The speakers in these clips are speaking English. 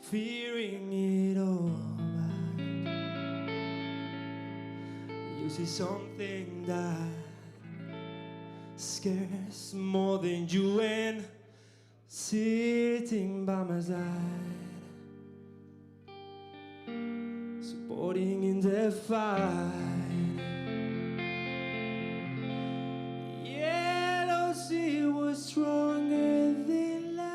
fearing it all back. You see something that scares more than you, and sitting by my side, supporting in the fight. Yellow sea was stronger than love.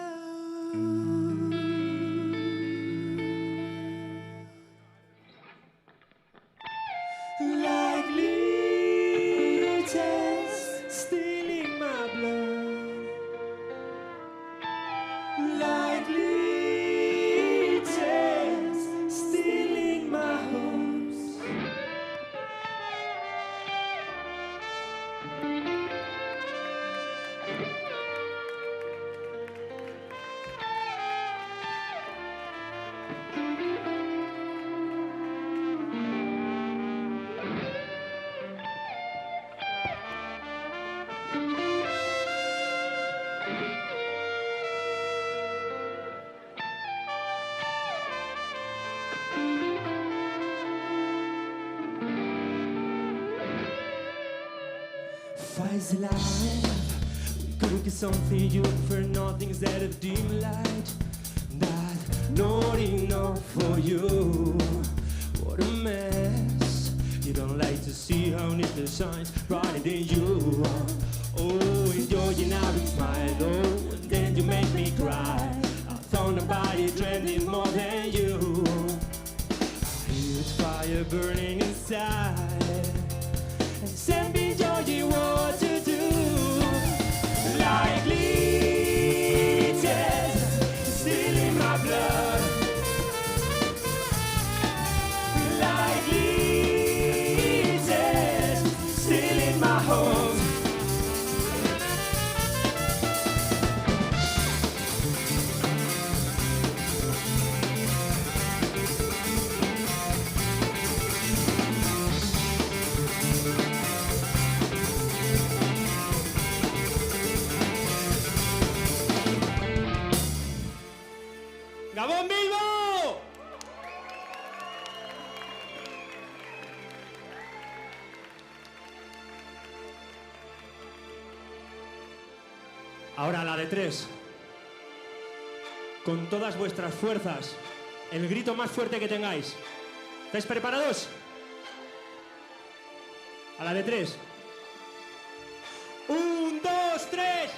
Like leeches still in my blood. Like leeches still in my hopes. Fights alive. We could get something you prefer, nothing instead of dim light. Not enough for you. What a mess. You don't like to see how it shines brighter than you. Oh, enjoying every smile, oh, and then you make me cry. I thought nobody dreamed it more than you. I hear it's fire burning inside, and send me Georgie what to do. Like leeches still in my blood. Like leeches still in my home. ¡Gabón Bilbo! Ahora la de tres. Con todas vuestras fuerzas. El grito más fuerte que tengáis. ¿Estáis preparados? A la de tres. 1, 2, 3.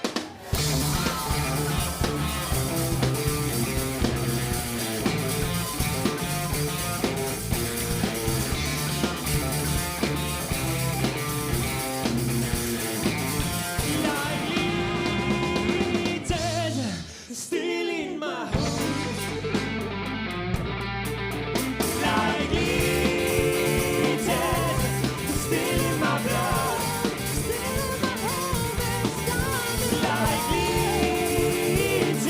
Still in my home. Like leeches still in my blood. Still in my home and starting. Like leeches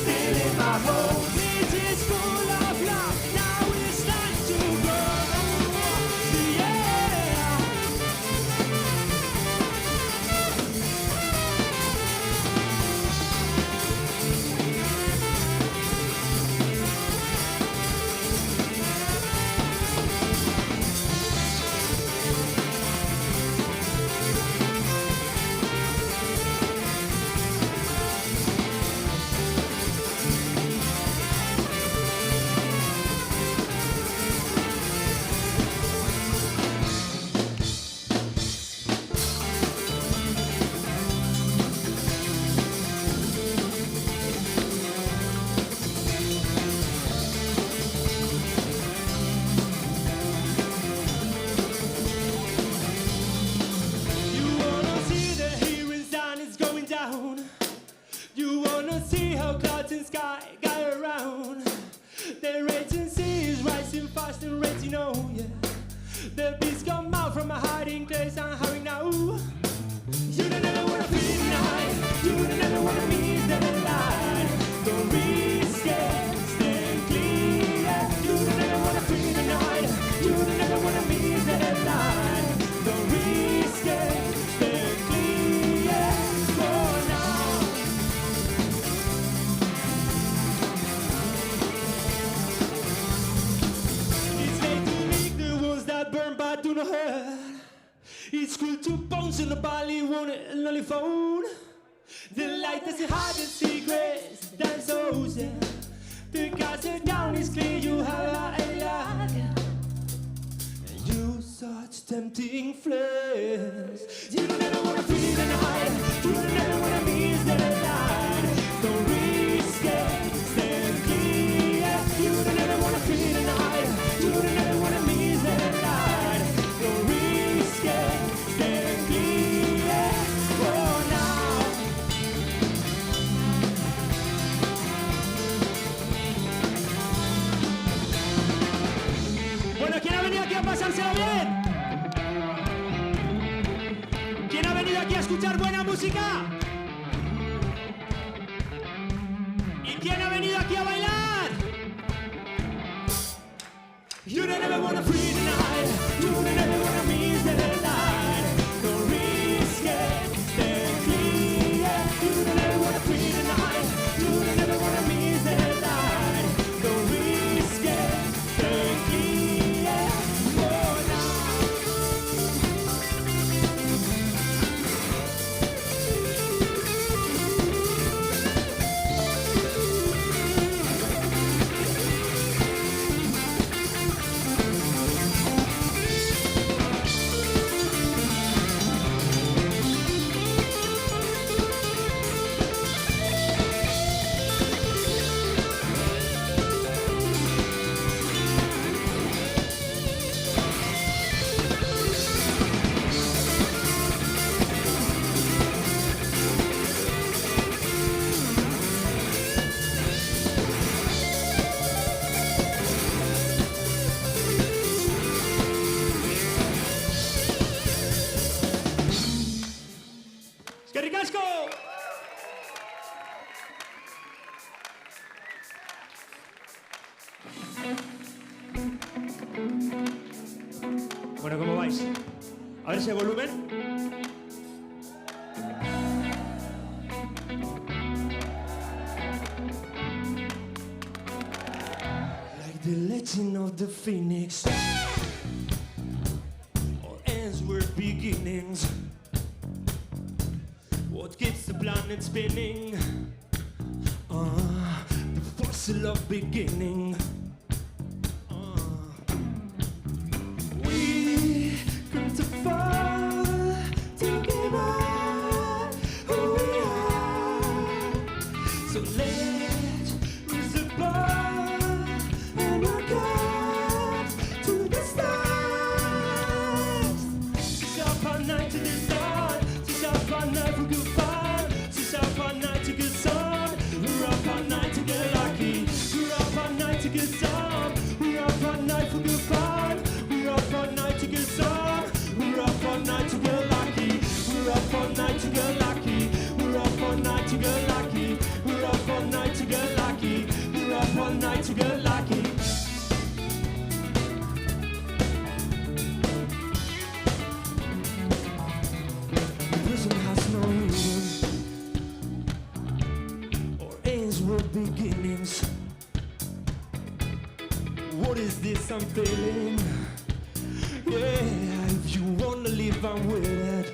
still in my home. It is full of love. Now it's time to go. Yeah. You wanna see how clouds and sky go around. The raging sea is rising fast and raging on, yeah. The beast come out from a hiding place and hurrying now. You don't ever wanna feel the night. You don't ever wanna meet the light. Don't risk it, stay clear. You don't ever wanna feel the night. You don't ever wanna meet the light. Don't risk it, stay clear. For now. never heard. It's cool to bounce in the body, want it only phone. The light that's the hardest secrets, that's those, yeah. The gas down is clear, you have a lot. And you such tempting flares. You don't ever wanna feel and hide. You don't ever wanna miss the light. Don't risk it, stand clear. You don't ever wanna feel and hide. You don't ever wanna miss the light. Don't risk it, stand clear. Oh, now. Bueno, ¿quién ha venido aquí a pasárselo bien? ¿Quién ha venido aquí a escuchar buena música? ¿Y quién ha venido aquí a bailar? You don't ever wanna free tonight. You don't ever wanna miss the light. Don't risk it, stay clear. You don't ever wanna free tonight. You don't ever wanna miss the light. Don't risk it, stay clear. Oh, now. ¡Eskerrik asko! Bueno, ¿cómo vais? A ver ese volumen. Like the legend of the phoenix, all ends were beginnings. What keeps the planet spinning? The fossil of beginning. We come to fall, to give up who we are. So let's raise the bar and look up to the stars. She's up all night to the stars. She's up all night for good fun. She's up all night to good sun. We're up all night to get lucky. We're up all night to get some. We're up all night for good fun. We're up all night to get some. We're up all night to get lucky. We're up all night to get lucky. We're up all night to get lucky. We're up all night to get lucky. We're up all night to get lucky. Prison has no reason or ends were beginnings. What is this I'm feeling? Yeah, if you wanna live, I'm with it.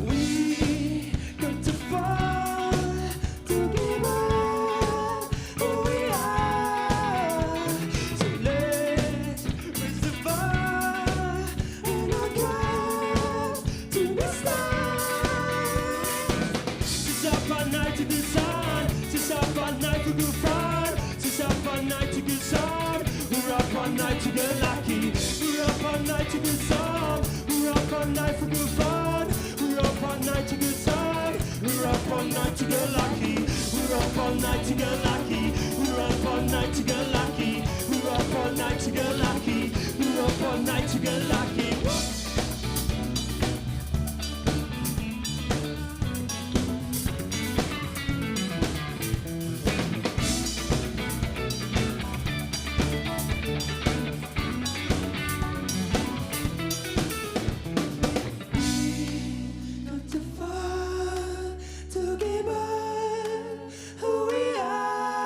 We got to fall, to give up who we are. So let's raise the bar and look up to the stars. She's up all night to the sun. She's up all night for good fun. She's up all night to good sun. We're up all night to get lucky. We're up all night to get some. We're up all night for good fun. We're up all night to get some. We're up all night to get lucky. We're up all night to get lucky. We're up all night to get lucky. We're up all night to get lucky. We're up all night to get lucky. Got to fall, to give up who we are.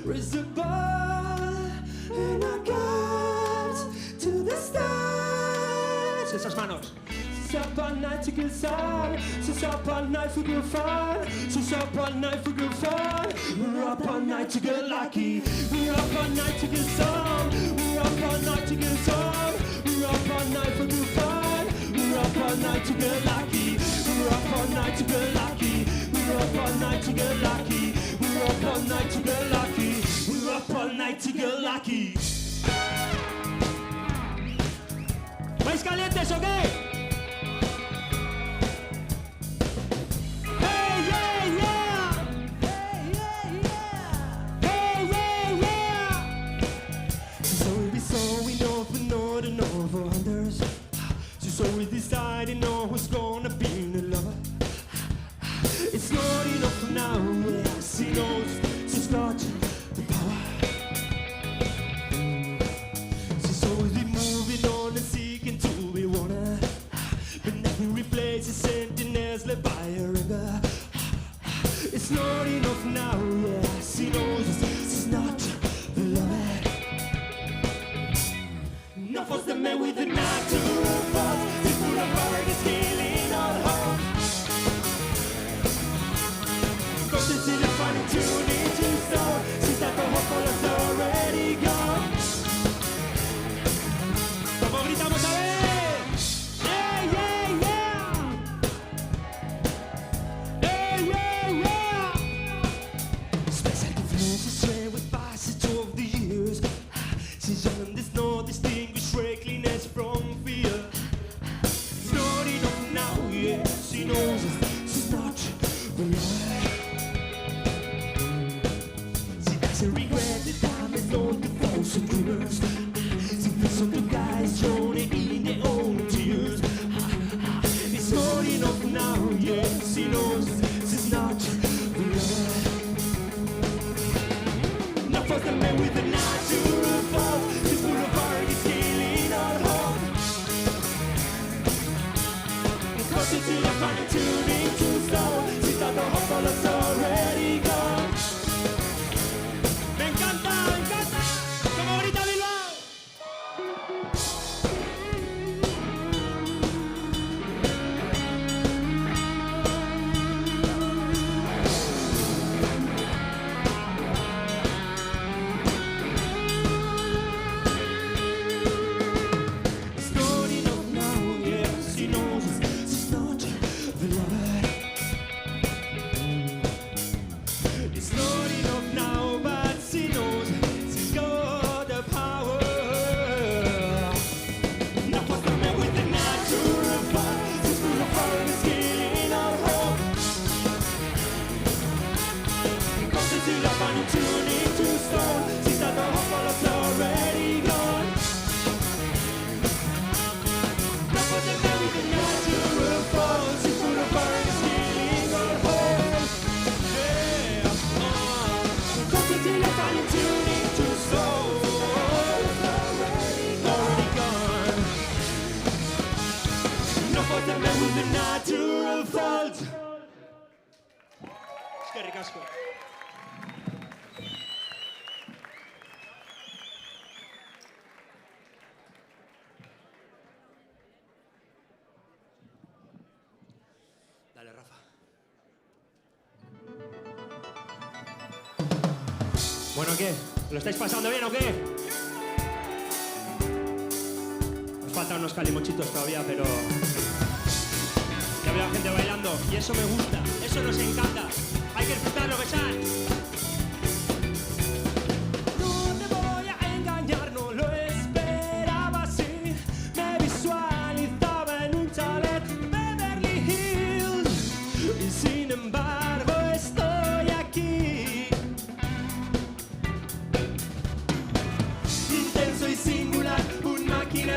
raise the bar and I got to the stars. Esas manos. She's up all night to get sun. She's up all night for good fun. She's up all night for good fun. We're up all night to get lucky. We're up all night to get sun. We're up all night to get sun. We're up all night for good fun. We're up all night to get lucky. We're up all night to get lucky. We're up all night to get lucky. We're up all night to get lucky. We're up all night to get lucky. ¿Vais calientes o qué? So we decided know who's gonna be the lover. It's not enough now, yeah. She knows she's got the power. She's always been moving on and seeking to be wanted, but nothing replaces emptiness left by a river. It's not enough now, yeah. She knows she's not the lover. Enough was the man with the natural thoughts. Dale, Rafa. Bueno, ¿qué? ¿Lo estáis pasando bien o qué? Nos faltan unos calimochitos todavía, pero ya veo a gente bailando y eso me gusta, eso nos encanta. Hay que disfrutarlo, besar.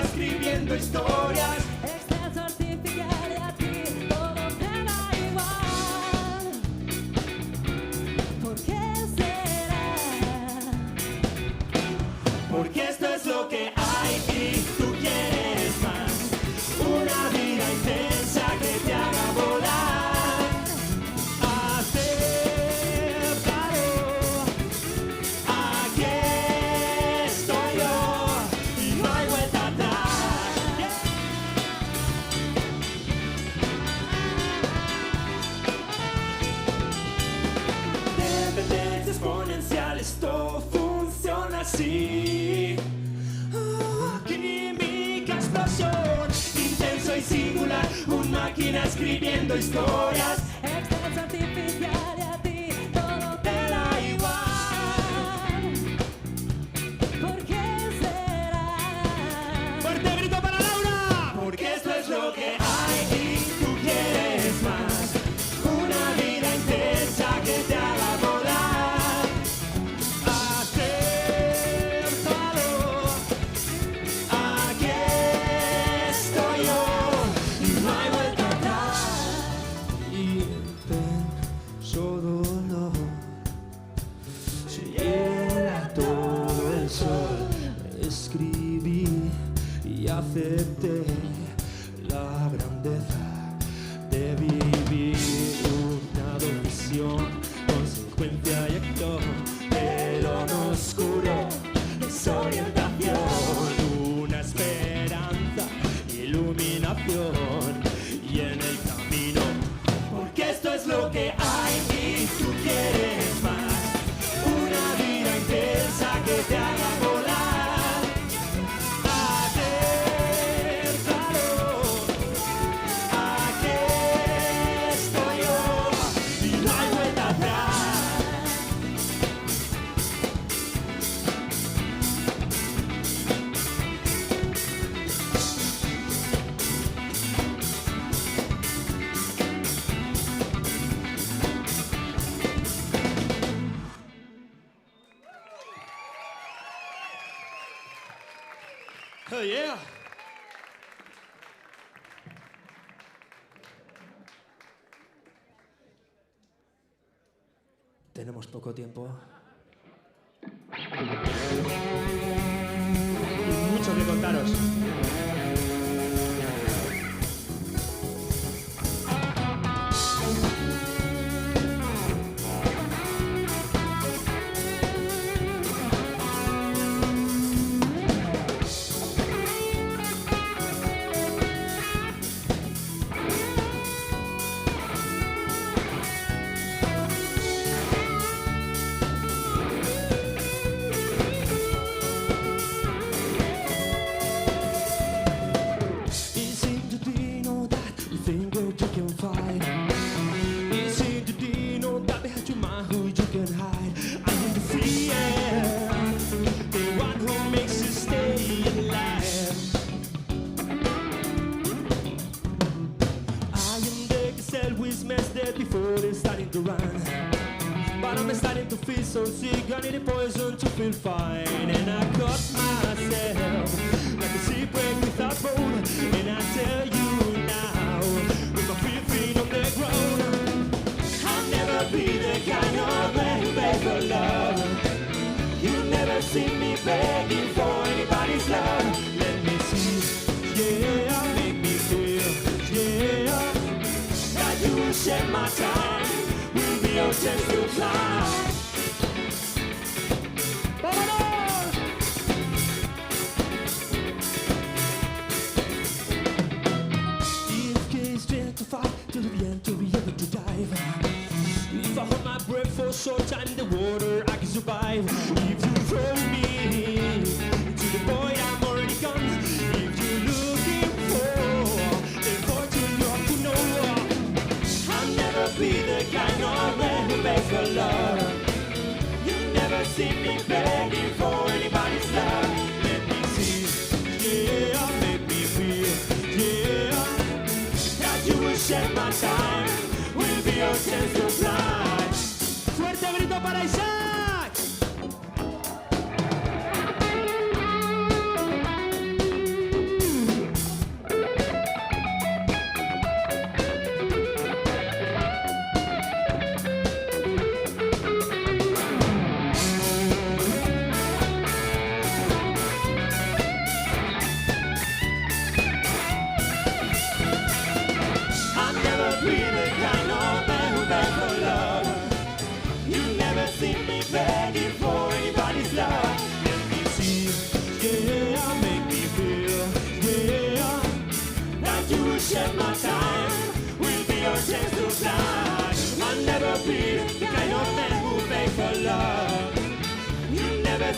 Escribiendo historias. Extenso artificial y a ti todo te da igual. ¿Por qué será? Porque esto es lo que hay y tú quieres más. Una vida intensa que te haga volar. Acéptalo, sí. Química explosión, intenso y singular, una máquina escribiendo historias. Extenso artificial y a ti todo te da igual. ¿Por qué será? Fuerte grito para Laura. Porque esto es lo que hay y tú quieres más. Una vida intensa que te haga volar. Acéptalo. Aquí estoy yo y no hay vuelta atrás. Intenso dolor se llena todo el sol. Escribí y acepté la grandeza de vivir una decisión, consecuencia y acción, pero no oscuro, desorientación, una esperanza, iluminación y en el camino, porque esto es lo que hay y tú quieres más, una vida intensa que te haga volar. Acéptalo, aquí estoy yo y no hay vuelta atrás. Oh yeah. Tenemos poco tiempo. Y mucho que contaros. Easy to know that you think that you can fight. Easy to know that behind your mind who you can hide. I am the free air, the one who makes you stay alive. I am the gazelle with messed dead before it's starting to run. But I'm starting to feel so sick, I need a poison to feel fine. And I cut myself like a shipwreck without boat. And I tell you now, with my feet on the ground, I'll never be the kind of man who begs for love. You'll never see me begging for anybody's love. Let me see, yeah, make me feel, yeah, that you will share my time. Will be your chance to fly. ¡Vámonos! If case strength to fight till the end to be able to dive. If I hold my breath for a short time in the water, I can survive. If you throw me into the void, I'm already gone. If you're looking for the fortune, you have to know I'll never be the kind of man who begs for love. You never see me begging for anybody's love. Let me see, yeah, make me feel, yeah, that you will share my time. Will be your chance to fly. Fuerte grito para Isaac.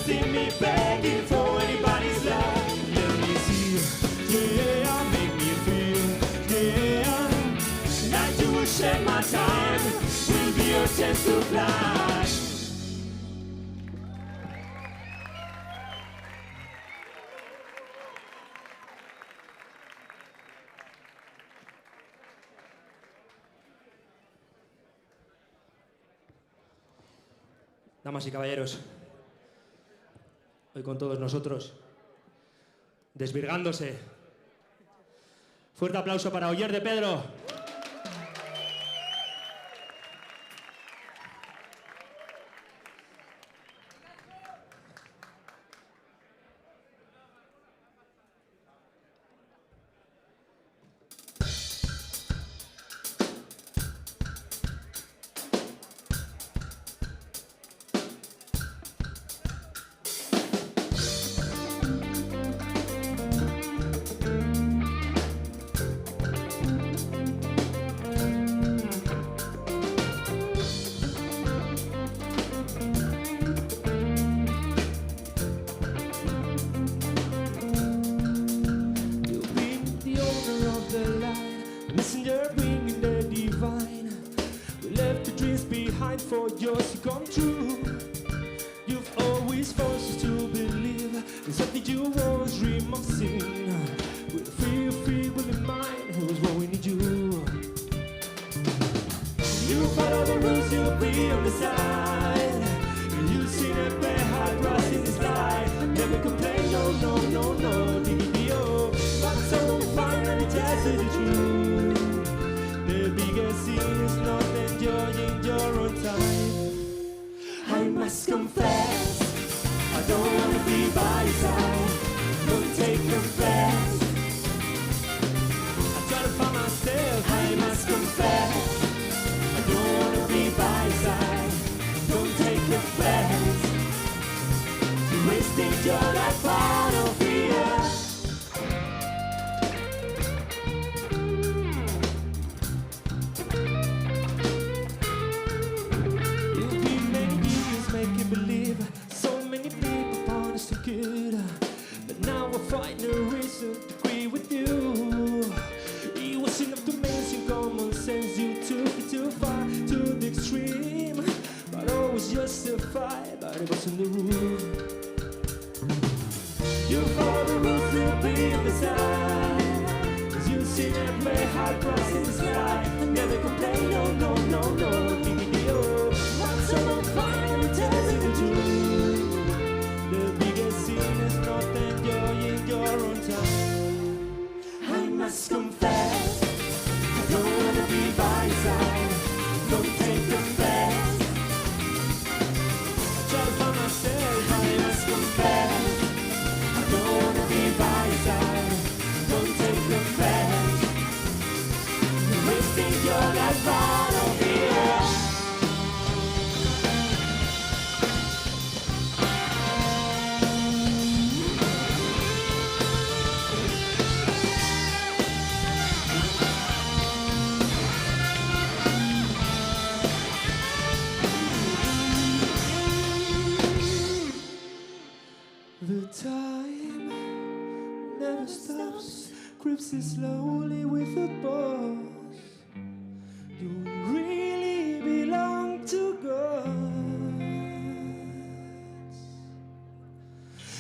see me begging for anybody's love. Let me see, yeah, make me feel, yeah, like you will share my time, will be your chance to fly. Damas y caballeros, hoy con todos nosotros, desvirgándose. Fuerte aplauso para Oller de Pedro. For yours to come true, you've always forced us to believe in something you always dream of seeing. With free will in mind, here's what we need you. You follow the rules, you'll be on the side. You seen it play hard, cross in the sky. Never complain, no, DBDO. But so finally tested the truth. The biggest sin is not enjoying your own time. I must confess, I don't wanna be by your side. Don't take offense. I try to find myself. I must confess, I don't wanna be by your side. Don't take offense. You're wasting your life out of fear. Find a reason to agree with you. It was enough to mention common sense. You took it too far, to the extreme. But always justified, but it wasn't the rule. You follow the rules, you'll be on the side. Cause you see that play hard cross in the sky. Never complain, no, DBDO. Once someone finally tells you the truth. The biggest sin is not enjoying your own time. I must confess, I don't wanna be by your side. Don't take offense. I try to find myself. I must confess, I don't wanna be by your side. Don't take offense. You're wasting your life out of here. The time never stops, creeps slowly with the boss. You really belong to God.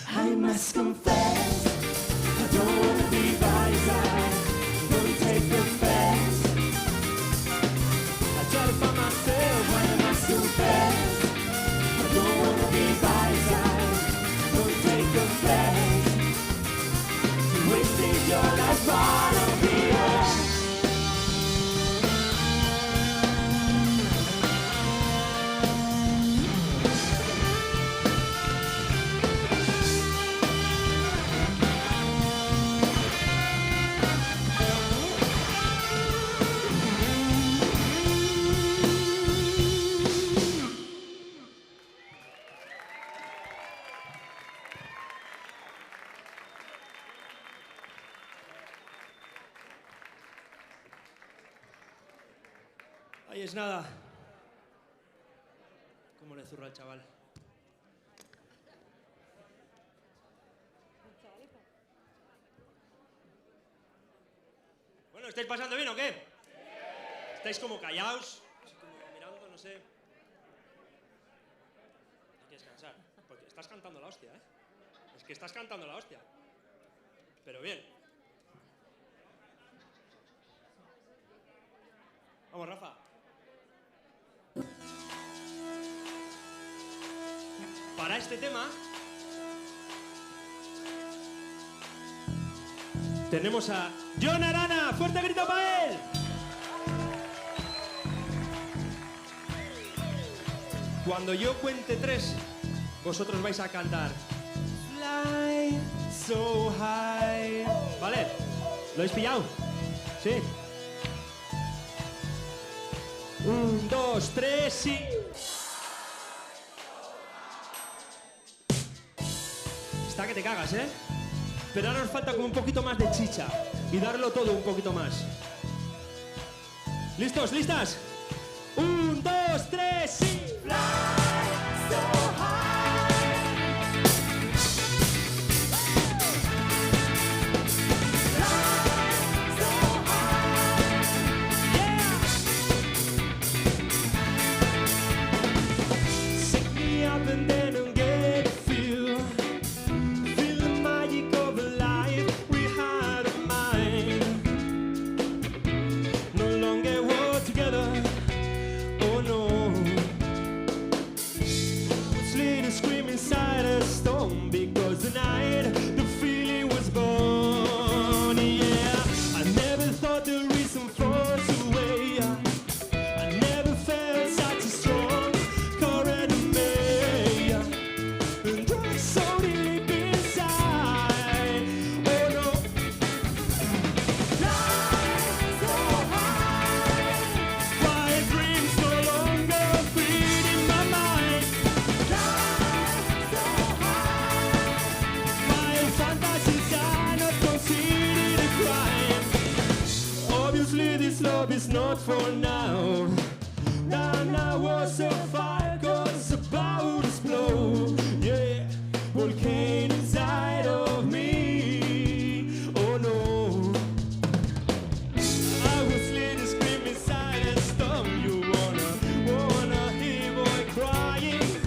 I must confess, I don't wanna be by your side. Don't take offense. I try to find myself. I must confess, I don't wanna be by your side. Don't take offense. You're wasting your life out of here. Ahí es nada. Cómo le zurra al chaval. estáis pasando bien o qué? Estáis como callados, así como mirando, no sé. Hay que descansar, porque estás cantando la hostia, ¿eh? Es que estás cantando la hostia. Pero bien. Vamos, Rafa. Para este tema tenemos a Jon Arana. ¡Fuerte grito para él! Cuando yo cuente 3, vosotros vais a cantar Fly so high. ¿Vale? ¿Lo habéis pillado? Sí. 1, 2, 3 y... Está que te cagas, ¿eh? Pero ahora nos falta como un poquito más de chicha y darlo todo un poquito más. ¿Listos? ¿Listas? 1, 2, 3 y... Fly so high. Fly so high. Yeah. Set me up and then I'll get a feel. Feel the magic of a life we had in mind. No longer we're together. Oh no. Sleep and scream inside a storm because tonight the feeling was born. Yeah, I never thought the reason falls away. I never felt such a strong current in me. And I so deep inside. Oh no. Fly so high. Quiet dreams no longer feed in my mind. Fly so high. My fantasies are not considered a crime. Obviously this love is not for now. Then I was a fire cause about to explode. Yeah, volcano inside of me. Oh no. I was little scream inside a storm. You wanna hear boy crying.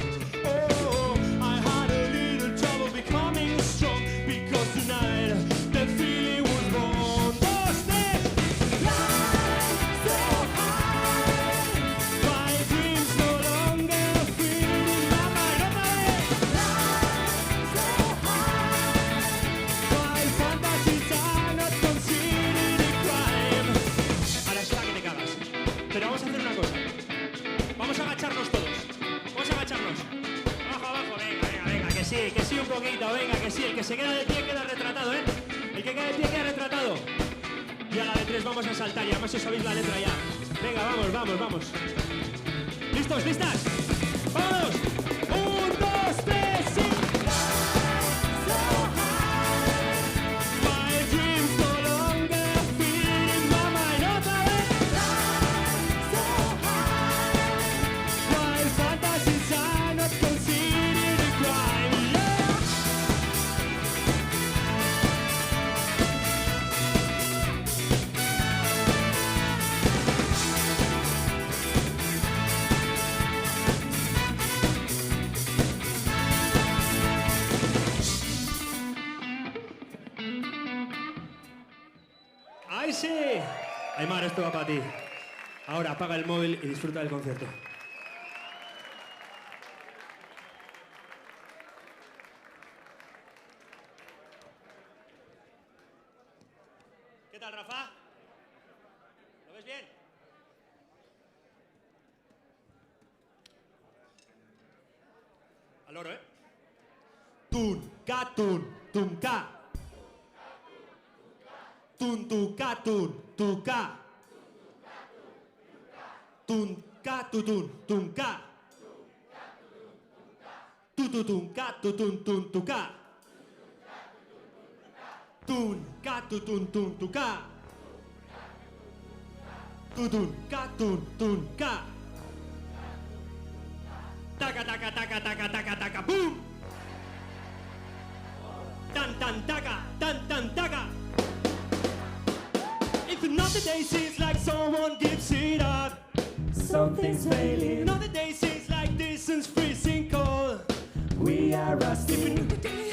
Oh, I had a little trouble becoming strong because tonight that feeling was born. Dos, tres. Fly so high. My dreams no longer feel in my mind. Otra vez. Fly so high. My fantasies are not considered a crime. Ahora está que te cagas. Pero vamos a hacer una cosa. Vamos a agacharnos todos. Vamos a agacharnos. Abajo, abajo. Venga, venga, venga. Que sí un poquito. Venga, que sí. El que se queda de pie queda retratado, ¿eh? El que queda de pie queda retratado. Y a la de 3 vamos a saltar. Y además os sabéis la letra ya. Venga, vamos, vamos, vamos. ¿Listos? ¿Listas? ¡Vamos! 1, 2, 3 y... So high. My dreams no longer feel in my mind. Otra vez. So high. My fantasies are not considered a crime. Yeah. ¡Ay, sí! Aymar, esto va para ti. Ahora apaga el móvil y disfruta del concierto. ¿Qué tal, Rafa? ¿Lo ves bien? Al oro, ¿eh? Tun, ka, tun, ka. Tun, tu, ka, tun, tu, ka. Tun, ka, tu, tun, ka. Tu, tun, ka, tu, tun, ka. Tun, ka, tu, tun, ka. Tu, tun, ka, tun, ka. Taca, taca, taca, taca, taca, taca, boom. Tan, tan, taca, tan, tan, taca. If nothing day seems like someone gives it up. Something's failing. Another day seems like distance freezing cold. We are Even rusty. if the day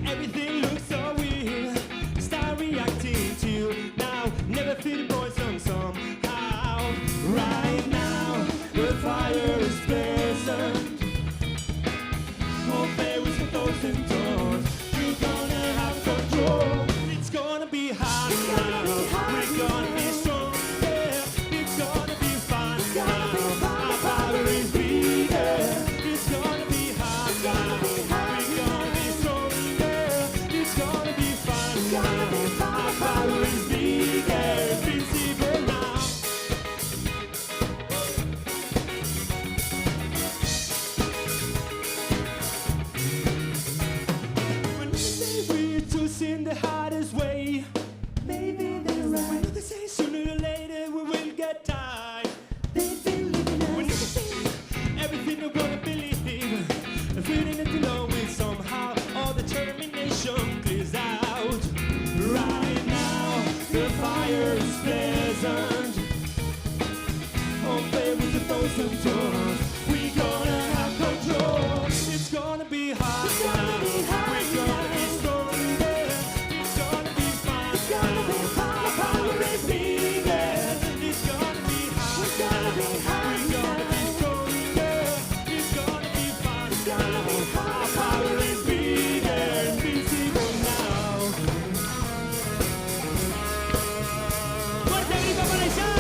everything looks so weird, start reacting to you now. Never feel the poison somehow. Right now, the fire is pleasant. Open with a thousand doors. You're gonna have control. It's gonna be hot now. We're gonna be strong. Yeah, it's gonna be fun now. Our power is bigger. It's gonna be hot now. We're gonna be strong. Yeah, it's gonna be fun now. Our power is bigger. Invincible now. When we say we're choosing the hardest way, Maybe they're when right. they say sooner or later we will get tired. They've been living When us. they say everything I wanna believe, feeling it below it somehow, all determination clears out. Right now, the fire is pleasant. Open with a thousand doors. We're gonna have control. It's gonna be hot now. We're gonna be stronger. It's gonna be fun now. Our power is bigger. It's gonna be hot now. We're gonna be stronger. It's gonna be fun now. Our power is bigger. Invincible now. Fuerte grito para allá.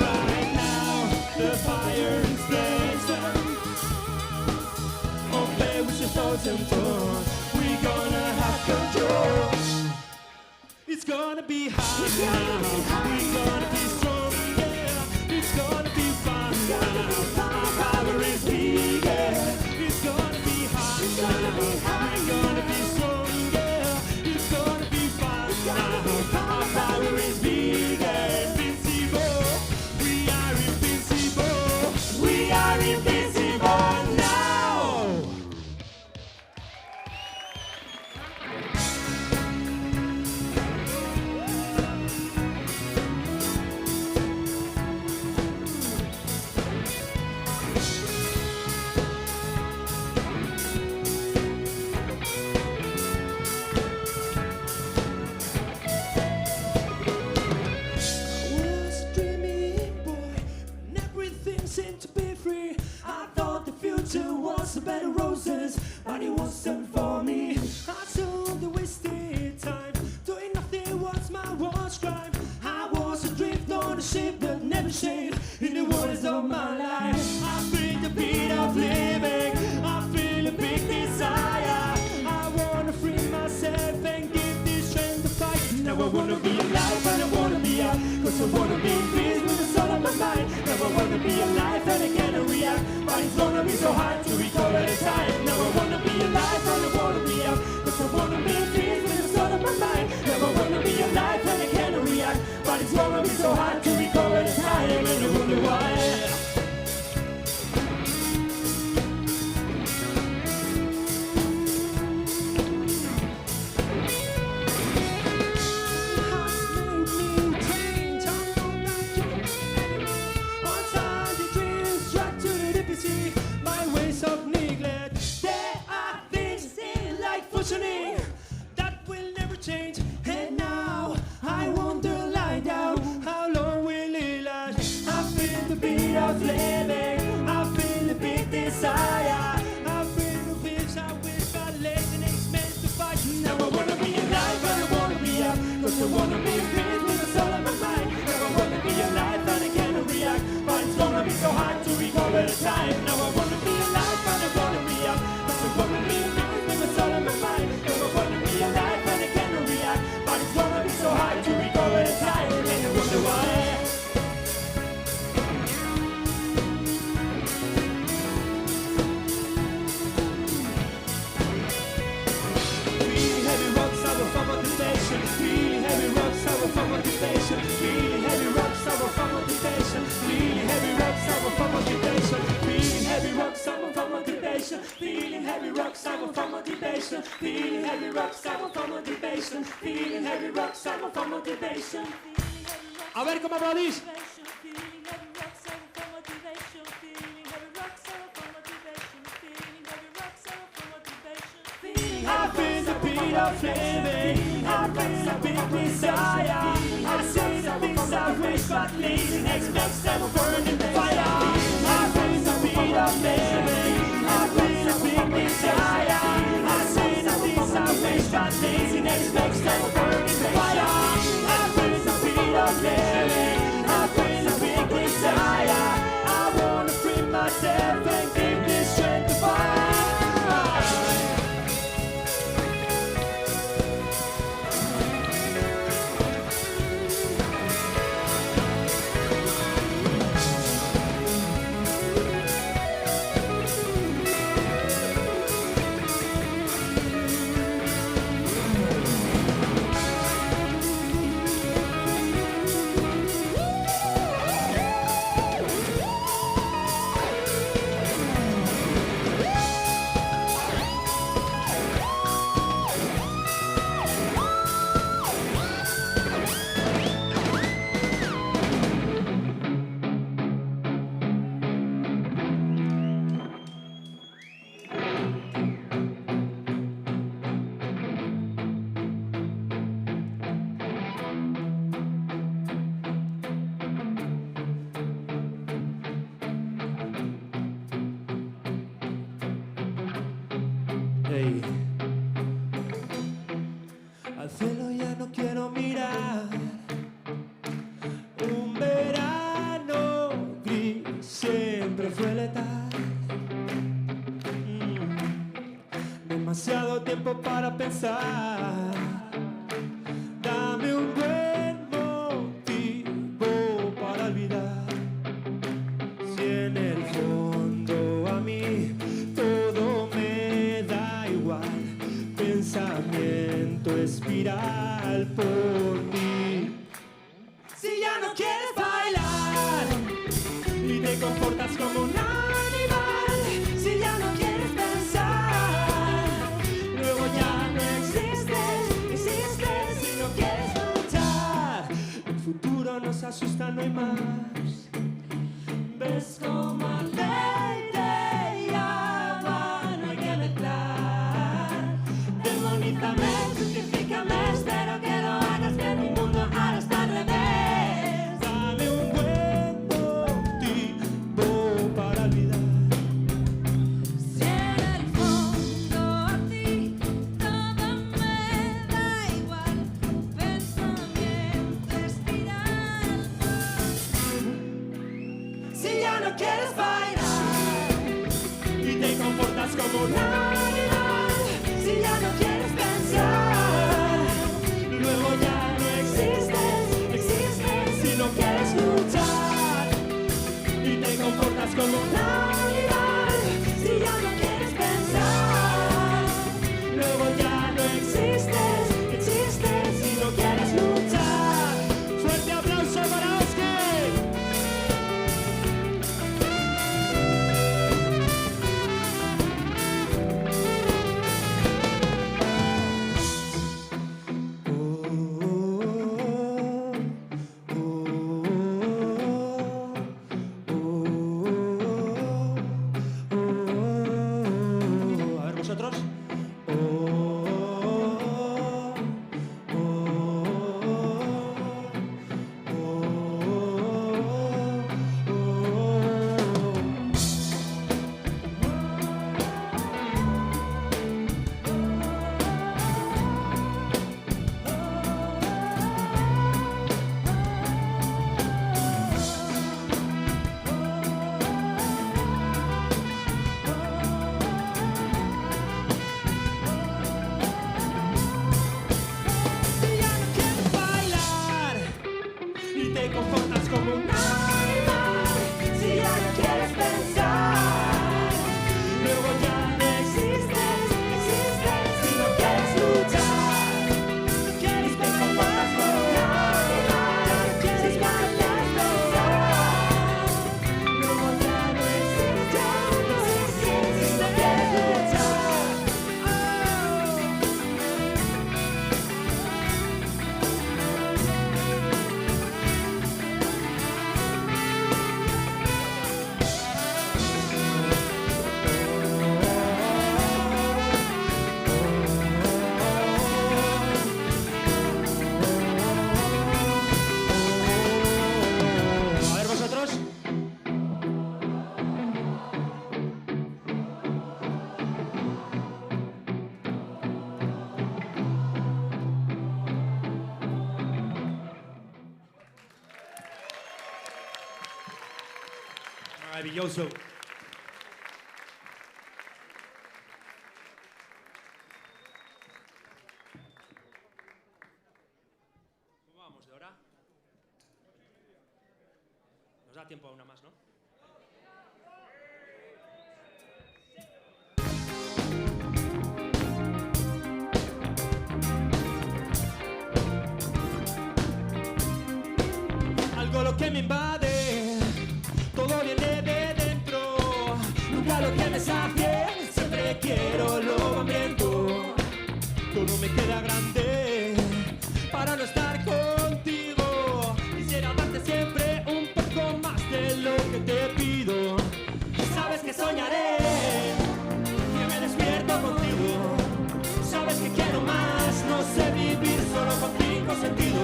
Right now, the fire is blazing. Open with your thousand doors. We're gonna have control. It's gonna be hot now. We're gonna be strong. Yeah, it's gonna be fun now. Our power is bigger. It's gonna be hot now. We're gonna be strong. Yeah, it's gonna be fun now. Our power is bigger. Invincible. We are invincible. We are invincible now. Was a dreamy boy, and everything seemed to be free. I thought the future was a bed of roses, but it wasn't for me. I saw the wasted time, doing nothing was my worst crime. I was adrift on a ship that never sailed in the waters of my life. I feel the beat of living, I feel a big desire. I wanna free myself and give this strength to fight. Now I wanna be alive and I wanna be up, 'cause I wanna be in peace with the soul of my mind. Now I wanna be alive and I cannot react, but it's gonna be so hard to recall at a time. Now I wanna be alive and I wanna be up, 'cause I wanna be in peace with the soul of my mind. Now I wanna be alive and I cannot react, but it's gonna be so hard to recall at a time. And I wonder why. That will never change. And now I wonder, lie down, how long will it last? I feel the beat of living, I feel a big desire. I feel the wish, I wish my legs and it's meant to fight. Now I wanna be alive and I wanna be up, 'cause I wanna be in peace with the soul of my mind. Now I wanna be alive and I cannot react, but it's gonna be so hard to recall at a time. Now I wanna be alive and I wanna be up, 'cause I wanna be in peace with the soul of my mind. Now I heavy rocks, I want for motivation. Feeling heavy rocks, I want for motivation. Feeling heavy rocks, I want for motivation. A ver cómo aplaudís. I feel the beat of living, I feel the big desire. I say the things I wish, but leading expects them burning fire. I feel the beat of living, I feel the big desire. I say the things I wish, but leading expects them burning fire. I feel the beat of living, I feel the big desire. I wanna free myself and give this strength to fight. Hey. Al cielo ya no quiero mirar. Un verano gris siempre fue letal. Demasiado tiempo para pensar. Dame un buen motivo para olvidar. Si en el fondo a mí todo me da igual, pensamiento espiral por ti. Si ya no quieres bailar y te comportas como un animal, si ya no quieres pensar, luego ya no existes, existes y no quieres luchar. El futuro nos asusta, no hay más. ¿Ves cómo te llama? No hay que mezclar. Demonízame, científicame, espero que lo hagas, que mi mundo ahora está al revés. Dame un buen motivo para olvidar. Si en el fondo a ti todo me da igual, pensamiento espiral. Si ya no quieres bailar y te comportas como un animal, si ya no quieres pensar. Maravilloso. ¿Cómo vamos de hora? Nos da tiempo a una más, ¿no? Algo lo que me invade, todo viene de dentro. Nunca lo que me sacie, siempre quiero lo hambriento. Todo me queda grande para no estar contigo. Quisiera darte siempre un poco más de lo que te pido. Sabes que soñaré, que me despierto contigo. Sabes que quiero más, no sé vivir solo con 5 sentidos.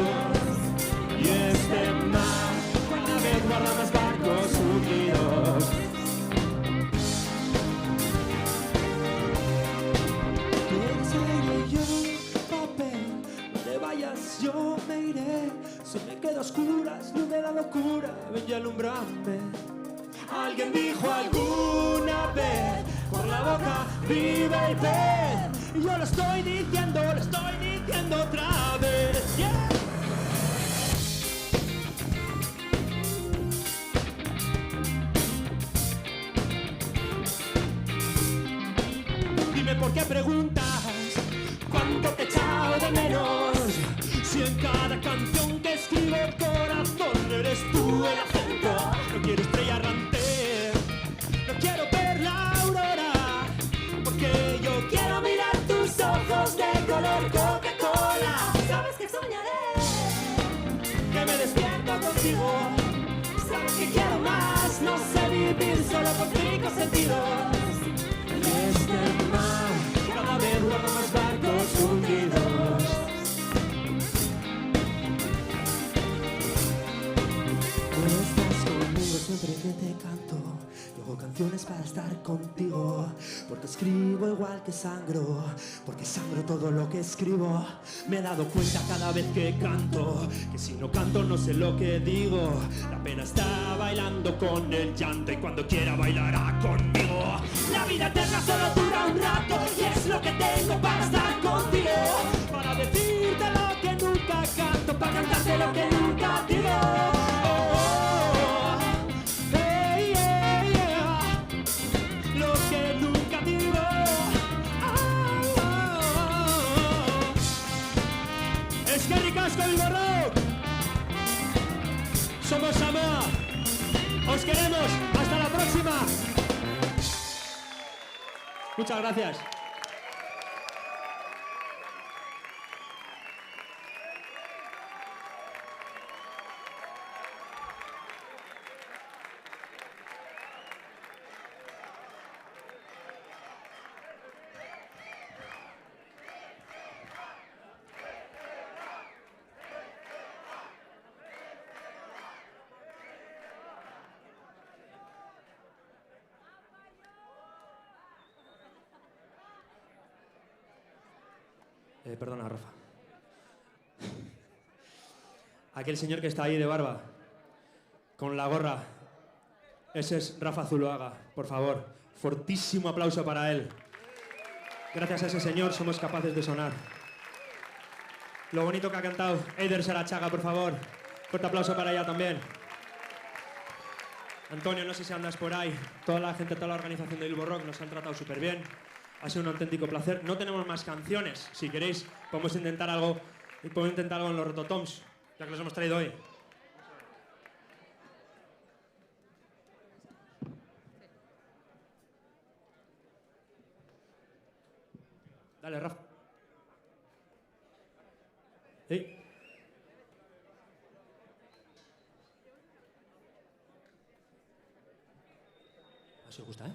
Y este mar cada vez guarda más barcos hundidos. Puedes ir yo, papel, no te vayas, yo me iré. Si me quedo a oscuras, no me da locura, ven y alumbrame. Alguien dijo alguna vez, por la boca vive el pez. Y yo lo estoy diciendo otra vez. Yeah. Dime por qué preguntas cuánto te he echado de menos. Si en cada canción que escribo corazón eres tú el acento. No quiero estrella errante, no quiero ver la aurora, porque yo quiero mirar tus ojos de color Coca-Cola. Sabes que soñaré, que me despierto contigo. Sabes que quiero más, no sé vivir solo con 5 sentidos. Este mar cada vez guarda más barcos hundidos. Cuando estás conmigo siempre que te canto, yo hago canciones para estar contigo. Porque escribo igual que sangro, porque sangro todo lo que escribo. Me he dado cuenta cada vez que canto, que si no canto no sé lo que digo. La pena está bailando con el llanto y cuando quiera bailará conmigo. La vida eterna solo dura un rato y es lo que tengo para estar contigo. Para decirte lo que nunca canto, para cantarte lo que nunca digo. Hey, yeah, yeah. Lo que nunca digo. Es que ricasco el borro. Somos Samoa. Os queremos. Hasta la próxima. Muchas gracias. Perdona, Rafa. Aquel señor que está ahí de barba, con la gorra, ese es Rafa Zuloaga, por favor. Fortísimo aplauso para él. Gracias a ese señor somos capaces de sonar. Lo bonito que ha cantado Eider Sarachaga, por favor. Fuerte aplauso para ella también. Antonio, no sé si andas por ahí. Toda la gente, toda la organización de Bilbo Rock nos han tratado súper bien. Ha sido un auténtico placer. No tenemos más canciones. Si queréis, podemos intentar algo en los Rototoms, ya que los hemos traído hoy. Dale, Rafa. ¿Sí? Así os gusta, ¿eh?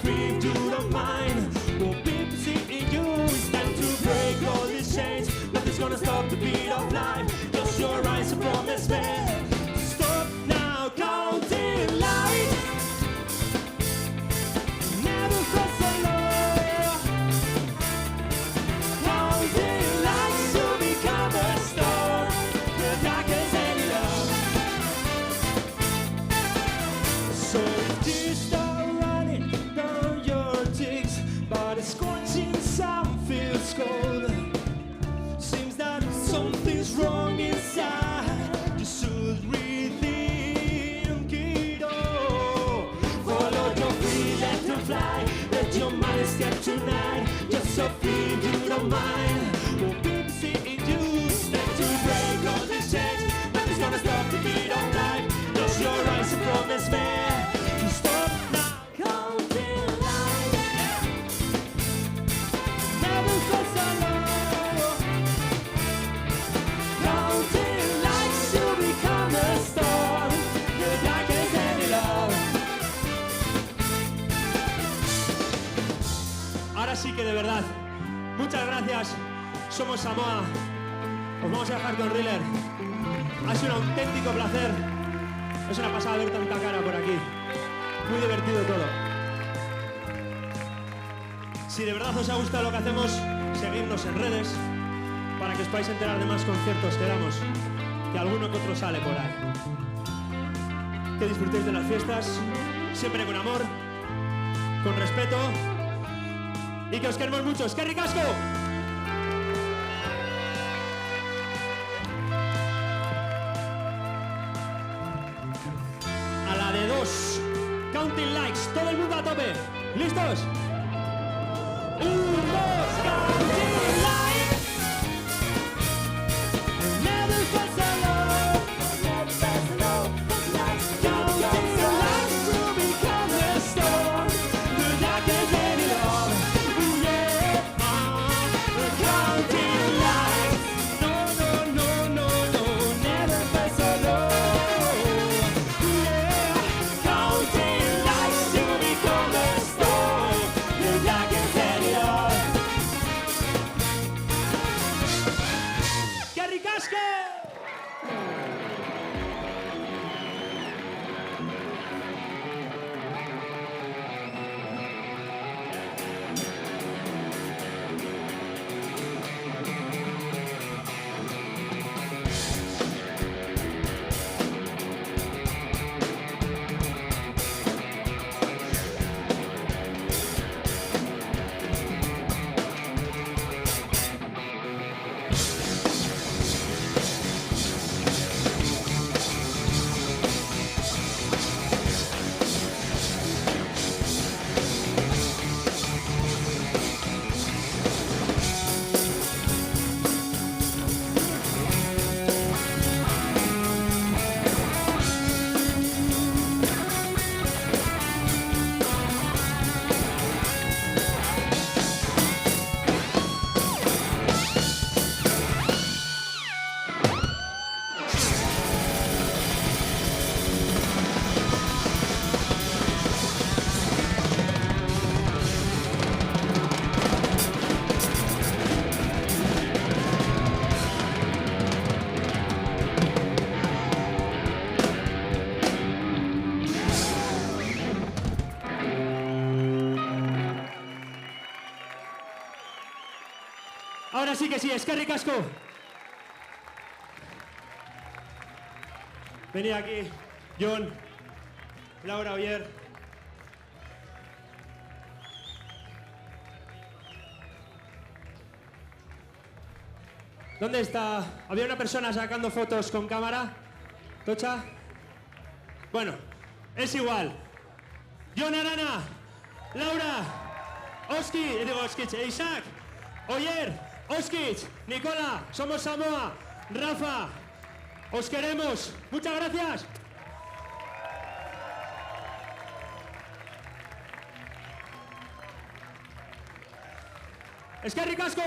free if you don't mind. What people see in you is time to break all these chains. Nothing's gonna stop the beat of life. Close your eyes and promise me. Stop now, counting light. Never felt so low. Counting lights to become a star. The darkest any love. So if you start running down your cheeks, but the scorching sun feels cold. Seems that something's wrong inside. You should rethink it all. Follow your free, let them fly. Let your mind escape tonight. Just so free you don't mind. What people see in you stand to break all these chains. Nothing's gonna stop the beat of life. Close your eyes and promise me. You stop now. Counting lights. Never felt so low. Counting lights to become a star. The darkest any love. Ahora sí que de verdad, muchas gracias. Somos Samoa. Os vamos a dejar con Thriller. Ha sido un auténtico placer. Es una pasada ver tanta cara por aquí. Muy divertido todo. Si de verdad os ha gustado lo que hacemos, seguidnos en redes para que os podáis enterar de más conciertos que damos, que alguno que otro sale por ahí. Que disfrutéis de las fiestas, siempre con amor, con respeto y que os queremos mucho. ¡Es que ricasco! A la de 2, counting likes, todo el mundo a tope. ¿Listos? 1, 2, counting likes. Never felt so low. Never felt so low. Counting likes to become a star. The darkest any love. Yeah. Counting likes. No, no, no, no, no. Never felt so low. Yeah. Counting likes to become a star. The darkest any love. ¡Qué ricasco! Ahora sí que sí, es que ricasco. Venid aquí, John, Laura, Oyer. ¿Dónde está? ¿Había una persona sacando fotos con cámara? ¿Tocha? Bueno, es igual. John Arana, Laura, Isaac, Oyer, Oskich, Nicola, somos Samoa, Rafa, os queremos. Muchas gracias. ¡Es que ricasco!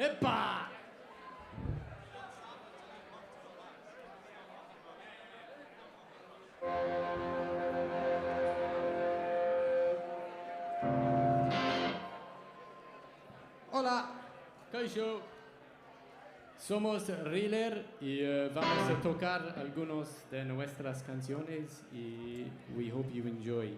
Epa! Hola, Kaisho. Somos Riller y vamos a tocar algunos de nuestras canciones y we hope you enjoy.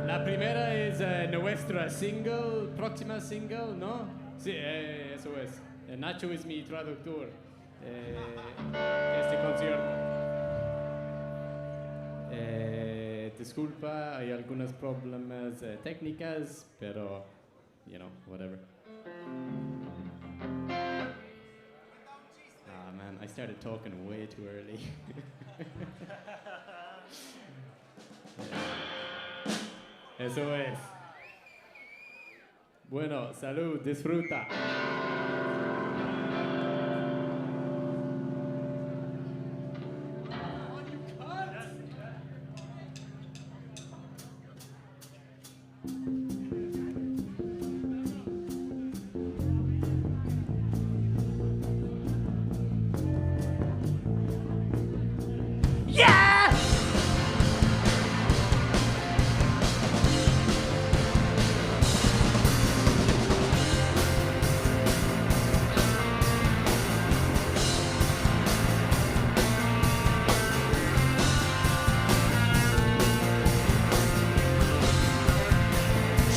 La primera es nuestra single, próxima single, ¿no? Sí, eso es. Nacho es mi traductor. Este concierto. Disculpa, hay algunos problemas técnicos, pero, you know, whatever. Ah, man, I started talking way too early. Eso es. Bueno, salud, disfruta.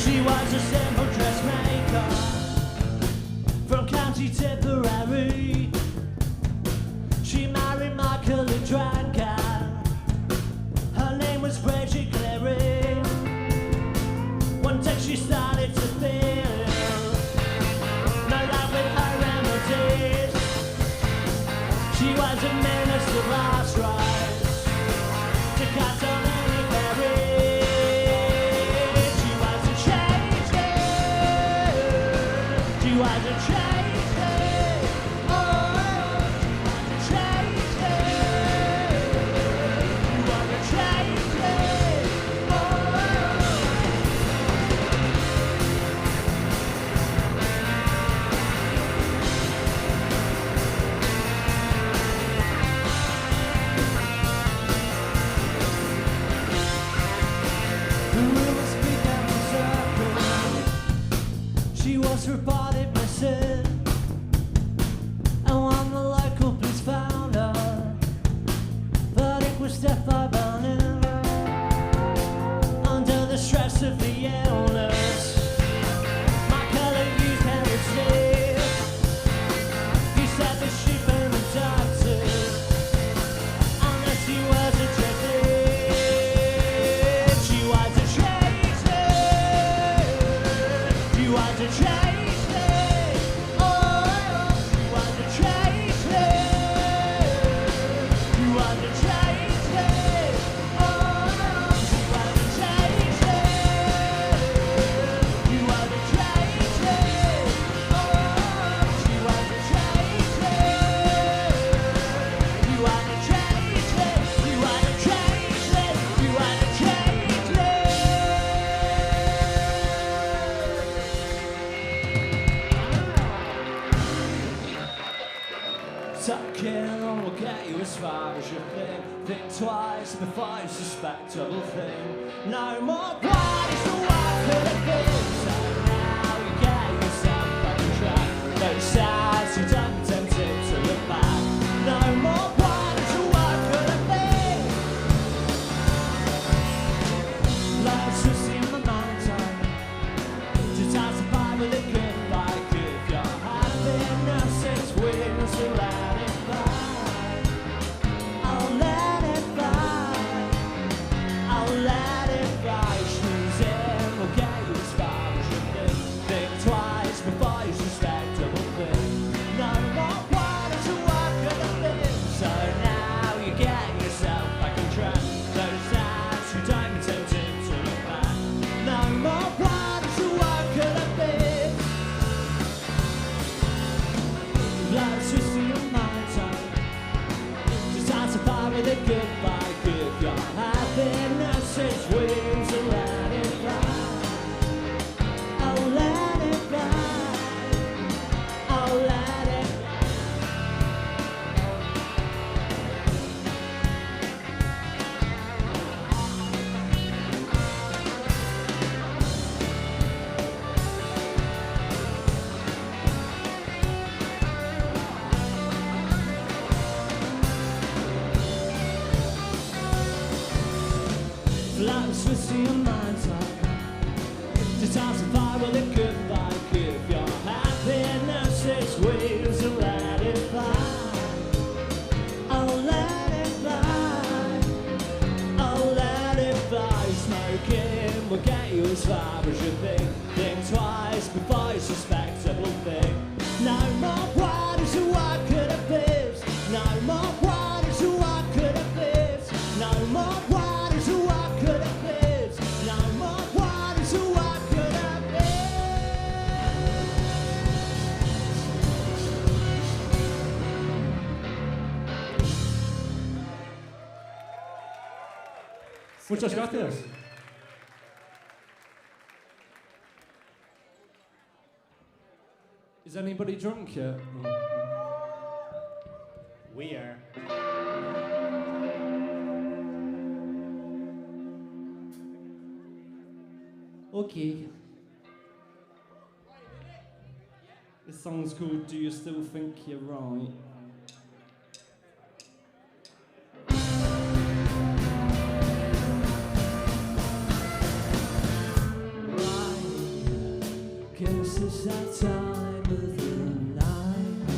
She was a simple dressmaker from County Tipperary. She married Michael who drank her. Her name was Bridget Cleary. One day she started to feel no love with her remedies. She was a minister last rights to cut on any berry. She was a change, oh, she was a change, you was a change, the rumors began to circle. She was reported missing, and when the local police found her, verdict was death by burning. Under the stress of the illness, Michael had used heresy. He said that she'd been abducted, unless he was a gypsy. She was a traitor. She was a traitor. Tucking will get you as far as you think. Think twice before you suspect double thing. No more bodies to walk for the things. So now you get yourself on track. No sides, you don't tempted to look back. No more bodies to walk for the things. Life's just in the mountain. To toss the pie with a grip like if you're having nothing's witness around. I'll let it fly, she's in, we'll get you twisting your mind's up. Just time to fight with a goodbye. Give your happiness its wings and let it fly. Oh, let it fly. Oh, let it fly. Smoking will get you as far as you think. Think twice before you suspect everything. No more what is and what could have been. No more what is and what could have been. No more what is and what could have been. No more what is and what could have been. Muchas gracias. Is anybody drunk yet? We are. Okay. This song's called Do You Still Think You're Right? Guess it's that time of the night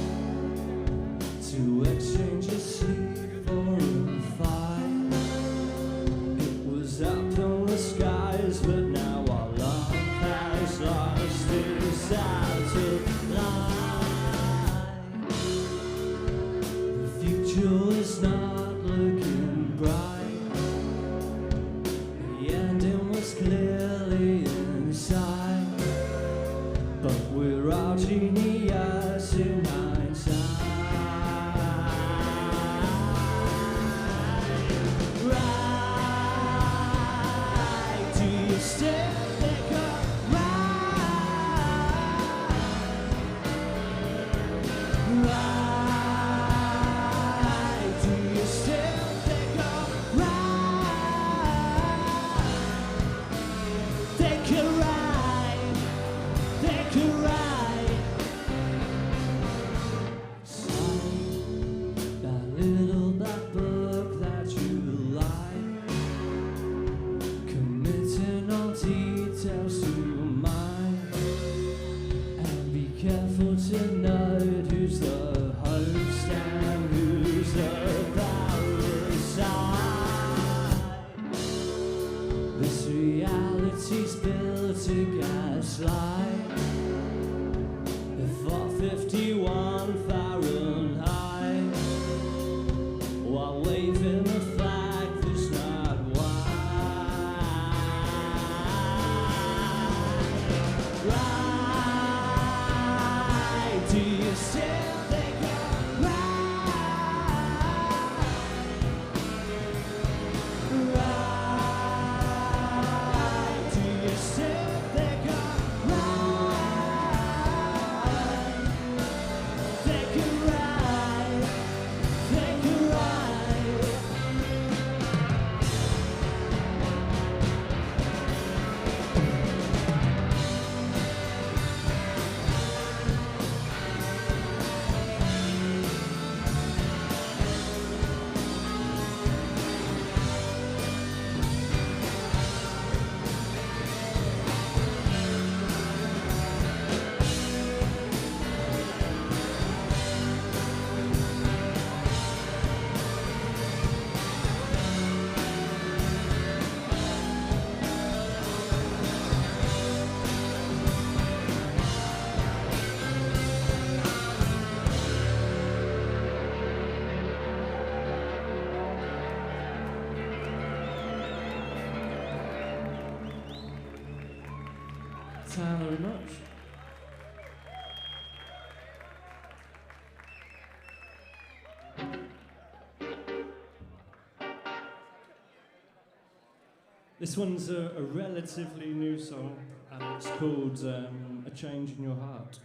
to exchange a seat for a fight. It was up in the skies, but now our love has lost its out of line. The future is not looking bright. The ending was clearly inside. But we're all genius in hindsight. Right, do you still think I'm right? Right, do you still think I'm right? Think you're right. Think you're right. Sign that little black book that you like, committing all details to mine. And be careful to note who's the host and who's the parasite. This reality's built to gaslight. If 451 Fahrenheit, while waving the flag that's not white. Right, do you still think I'm right? Right, do you still think I'm right? Think you're right. Think you're right. Thank you very much. This one's a relatively new song, and it's called A Change in Your Heart.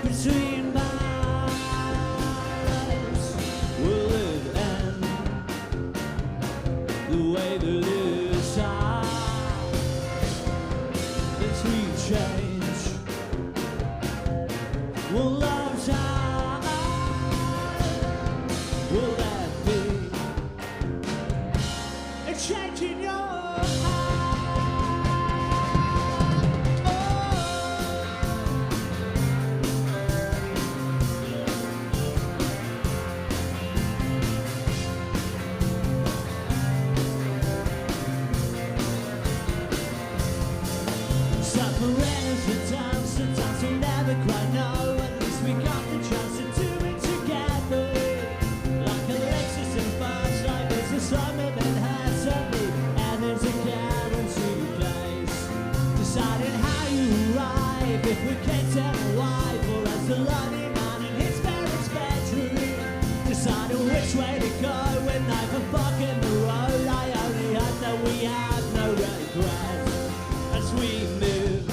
between minds. Will it end the way that it's time? If we change, will love time? Will that be a change in your sometimes we'll never quite know. At least we got the chance to do it together. Like Alexis and Fudge, like there's a summer that has only and there's a guaranteed place. Deciding how you arrive, if we can't tell why, or as the lonely man in his parents' bedroom. Deciding which way to go when knife and fork in the road. I only hope that we have no regrets as we move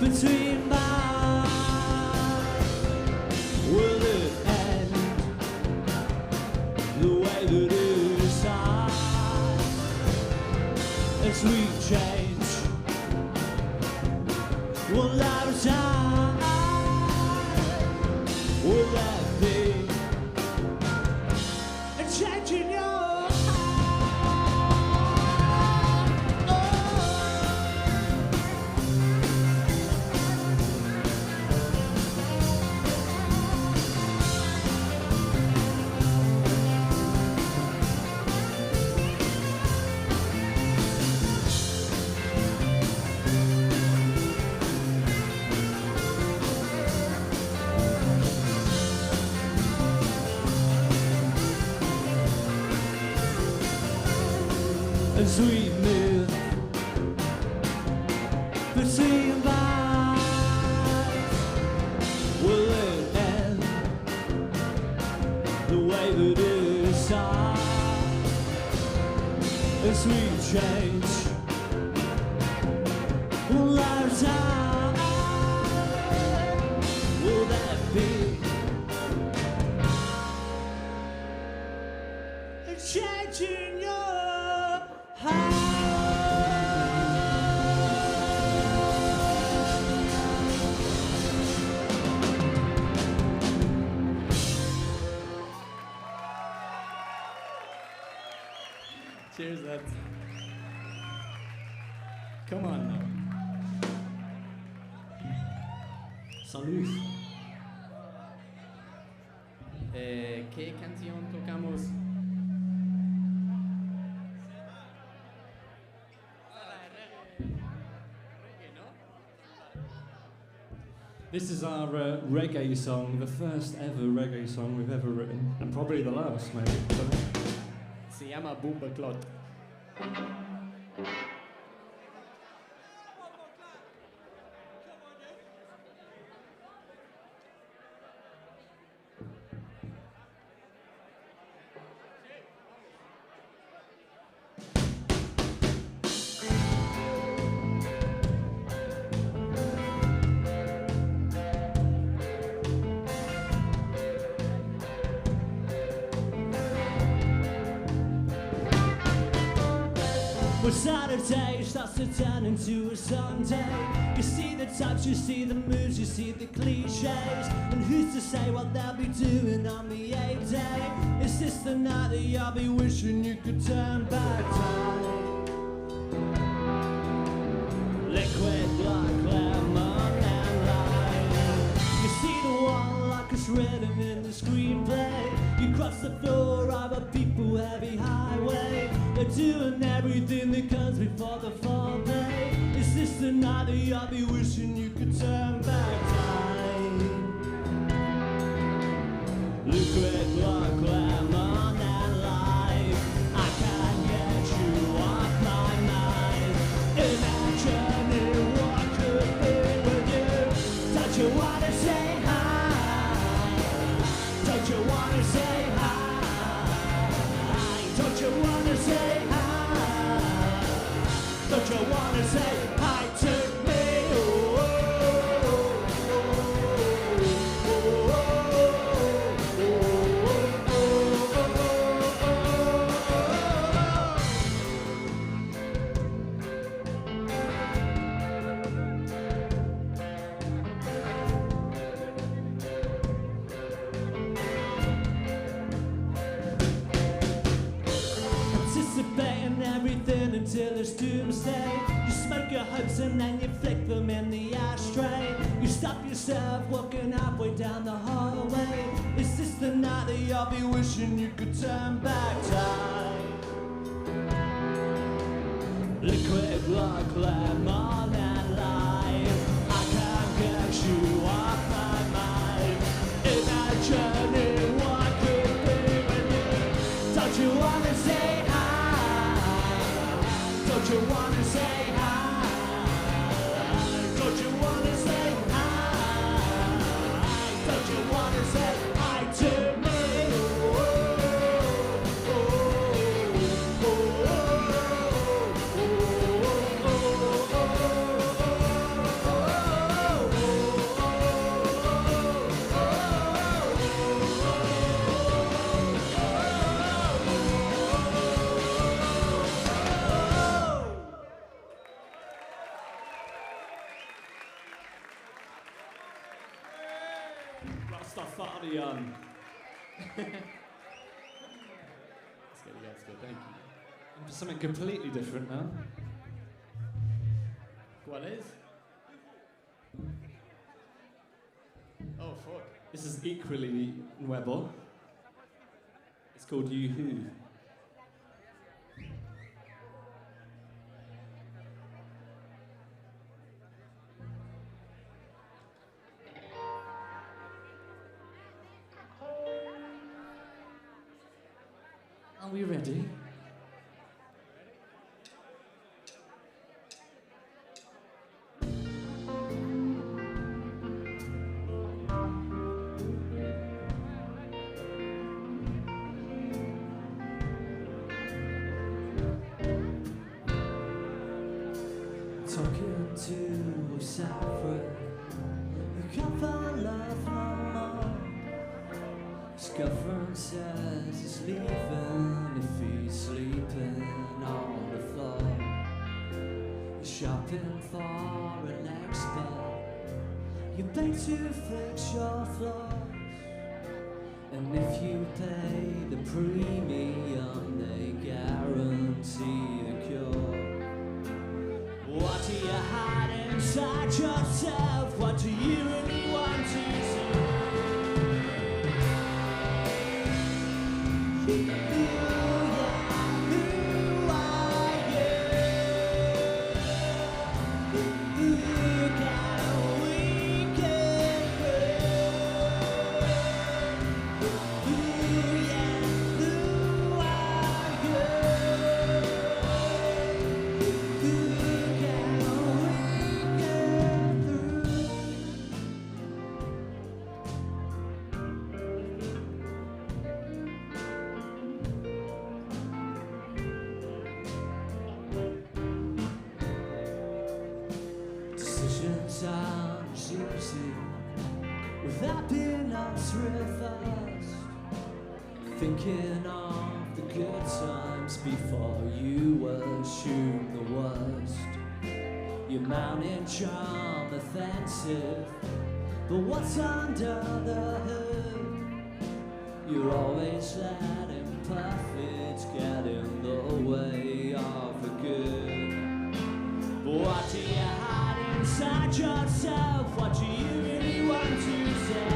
between minds. Will it end the way that it is time? As we change, will love time? Will that be a change in your as we move between minds. Will it end the way that it is time? As we change, will our time, will that be a change in your Cheers, that. Come on now. Salud. ¿Qué canción tocamos? This is our reggae song, the first ever reggae song we've ever written, and probably the last, maybe. I don't know. Se llama Boomba Clot. Well, Saturday starts to turn into a Sunday. You see the types, you see the moves, you see the cliches. And who's to say what they'll be doing on the 8th day? Is this the night that you'll be wishing you could turn back time? Liquid like lemon and lime. You see the one like it's written in the screenplay. You cross the floor of a people heavy highway. They're doing everything that comes before the fall day. Is this the night that you'll be wishing you could turn back time? Liquid like lemon and lime. I can't get you off my mind. Imagining what could be with you. Don't you wanna say hi? Don't you wanna say hi? Don't you wanna say hi? Don't you wanna say hi to me? Oh, until it's doomsday. You smoke your hopes and then you flick them in the ashtray. You stop yourself walking halfway down the hallway. Is this the night that you'll be wishing you could turn back time? Liquid blood, lemon and lime. I can't get you off my mind. Imagining what could be with you. Don't you wanna say hi? Don't you wanna say hi? Don't you wanna say hi? Don't you wanna say hi to me? Rastafarian. That's good, thank you. And for something completely different now. ¿Cuál es? Oh, fuck. This is equally nuevo. It's called Yoo-Hoo. Are we ready? Talking to Saffron, you can't find love no more. His girlfriend says he's leaving if he's sleeping on the floor. He's shopping for an expert. You pay to fix your flaws, and if you pay the premium, they guarantee a cure. What do you hide inside yourself? What do you really want to say? Sounds easy without being reversed. Thinking of the good times before you assume the worst. You're mounting charm offensive, but what's under the hood? You're always letting perfect get in the way of the good. But what do you hide inside yourself? What do you really want to say?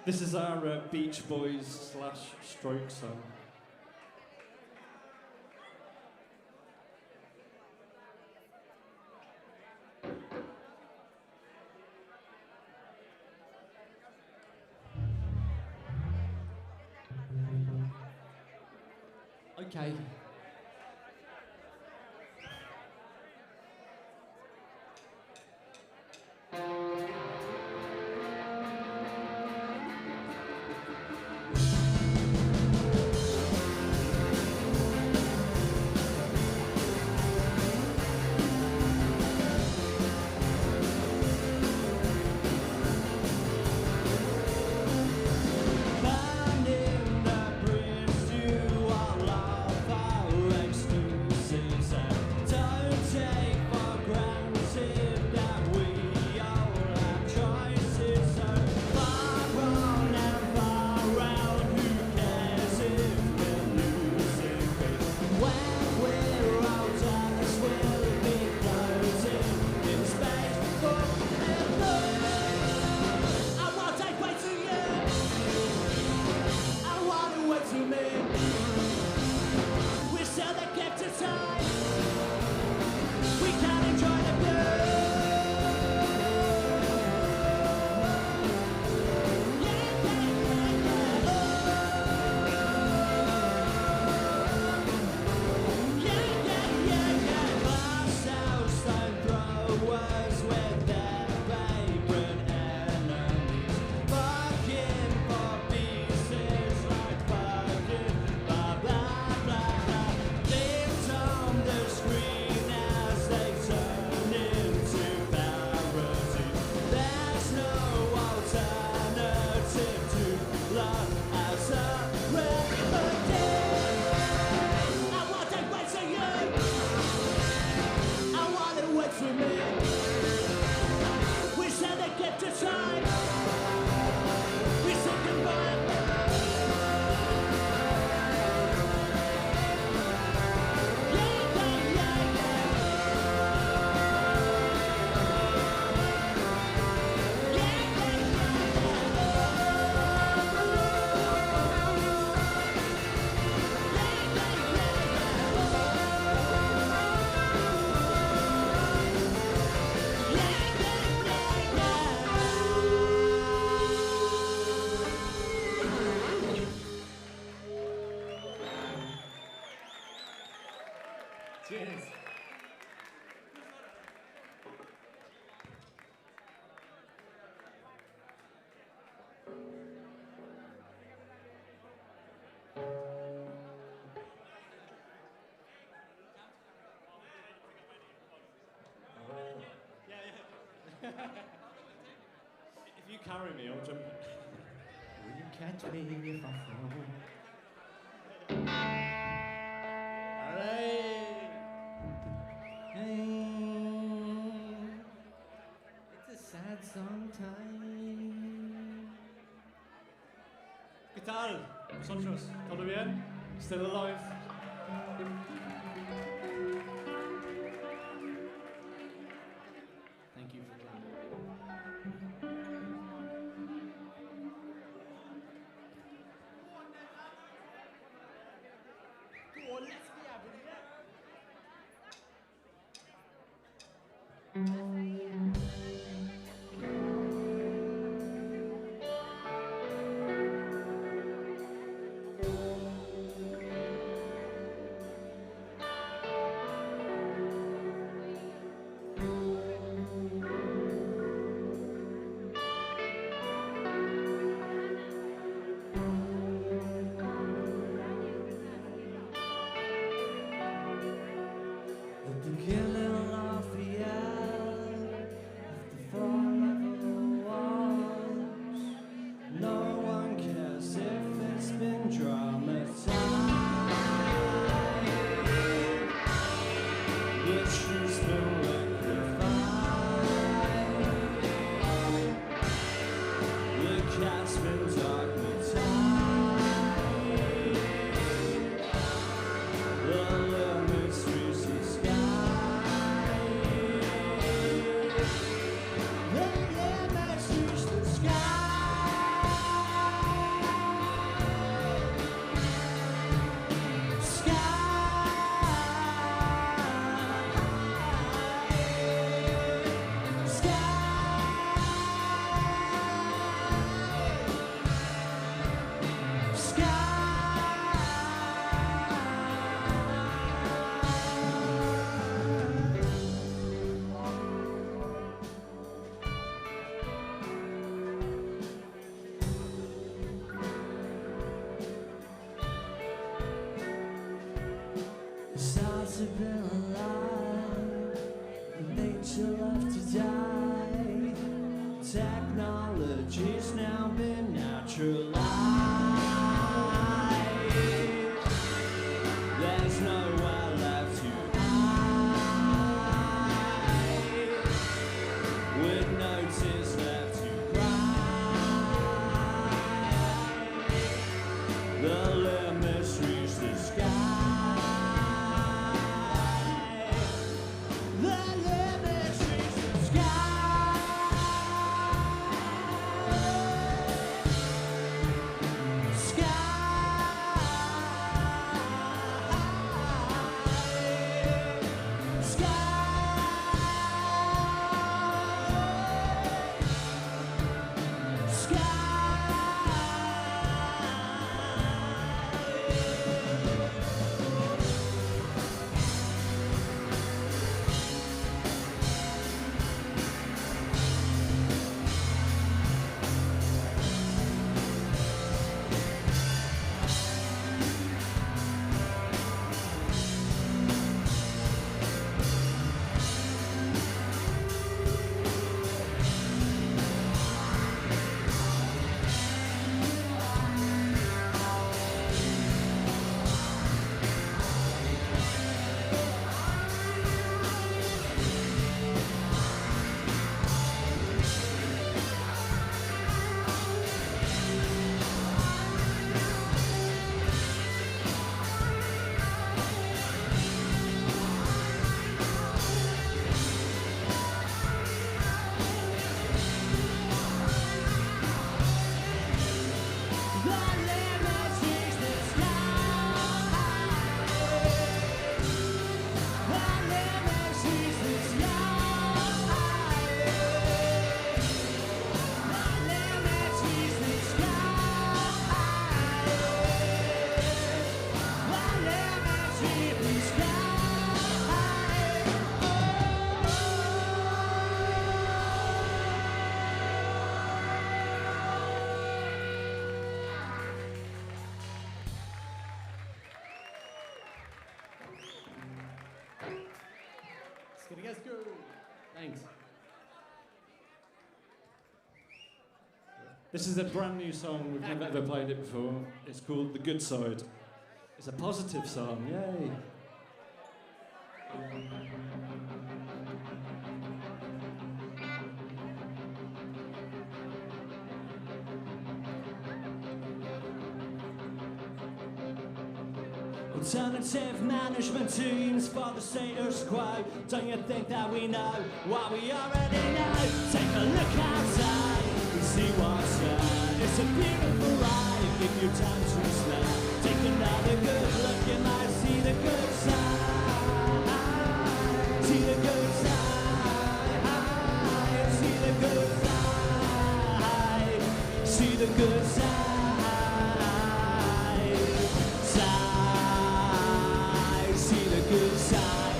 This is our Beach Boys / Stroke song. Okay. Cheers. If you carry me, I'll jump. Will you catch me if I fall? It's a sad sometime. ¿Qué tal? ¿Vosotros? ¿Todo bien? Still alive? Thank you for coming. The beginning of the end. you'll have to die. Technology's now been naturalized. There's nowhere left to hide, with no tears left to cry. The limits reach the sky. The limits reach the sky. Thanks. This is a brand new song, we've never ever played it before. It's called The Good Side. It's a positive song, yay! Alternative management teams for the status quo. Don't you think that we know what we already know? Take a look outside and see what's there. It's a beautiful life if you time to spare. Take another good look, you might see the good side. See the good side. See the good side. See the good side. Good side.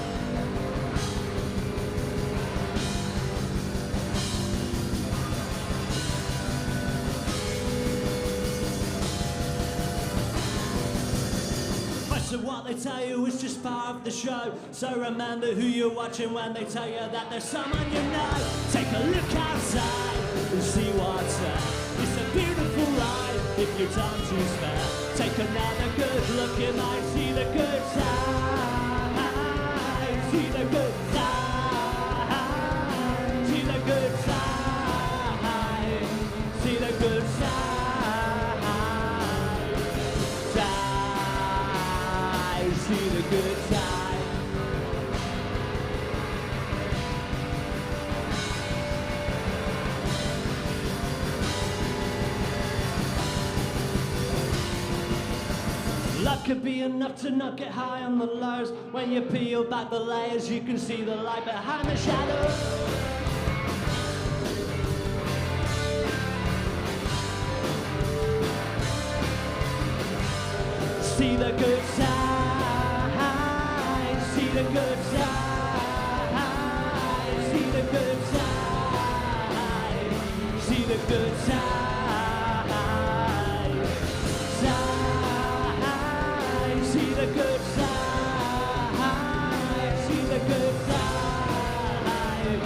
Most of what they tell you is just part of the show. So remember who you're watching when they tell you that there's someone you know. Take a look outside and see what's there. It's a beautiful life if you're time to spare. Take another good look, you might see the good side. See the good side. See the good side. See the good side. Side. See the good side. Love could be enough to not get high on the lows. When you peel back the layers, you can see the light behind the shadows. See the good side. See the good side. See the good side. See the good side. See the good side, see the good side,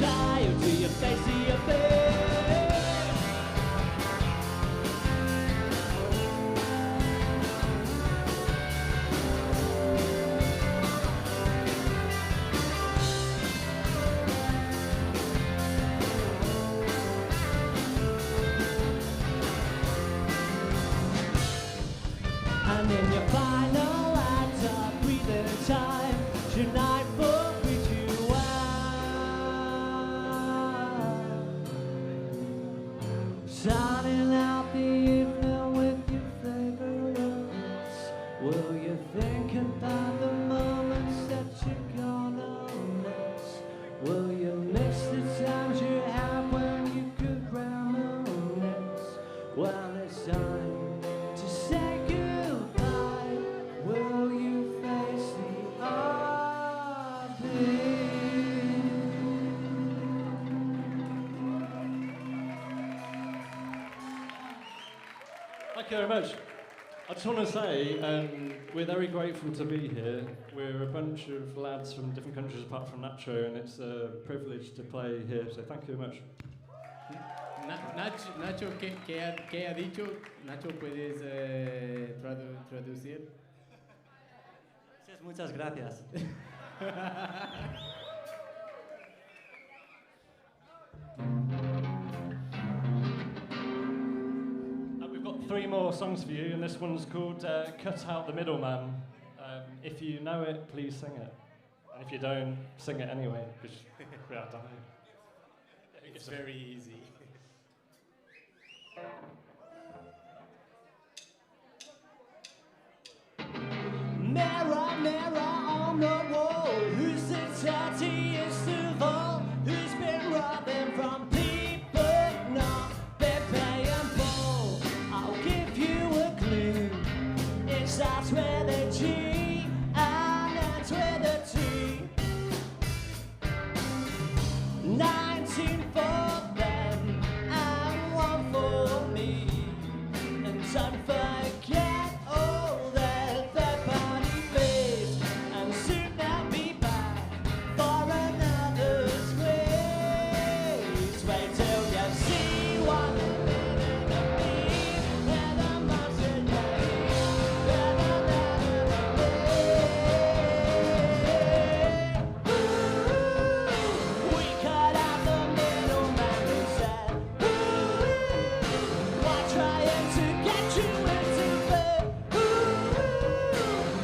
tie you to your face, to your face. And in your final act of breathing time, tonight will greet you well. Starting out the evening with your favorites. Will you think about the moments that you're gonna miss? Will you miss the times you had when you could reminisce? Well, it's time to say goodbye. Will you face the Thank you very much. I just want to say we're very grateful to be here. We're a bunch of lads from different countries apart from Nacho, and it's a privilege to play here, so thank you very much. Nacho, ¿qué ha dicho? Nacho, ¿puedes traducir? Muchas gracias. We've got 3 more songs for you, and this one's called Cut Out the Middleman. If you know it, please sing it. And if you don't, sing it anyway, because I don't know. It's very easy. Mirror, mirror on the wall, who's the dirtiest of all? Who's been robbing from people not been paying for? I'll give you a clue. It starts with a G and ends with a T. 19 for them and 1 for me. And don't forget all that third-party fees. And soon they'll be back for another squeeze. Wait till you see what a minute of me. Where the mountain lays, where the we cut out the middleman who said, why trying to get you into bed?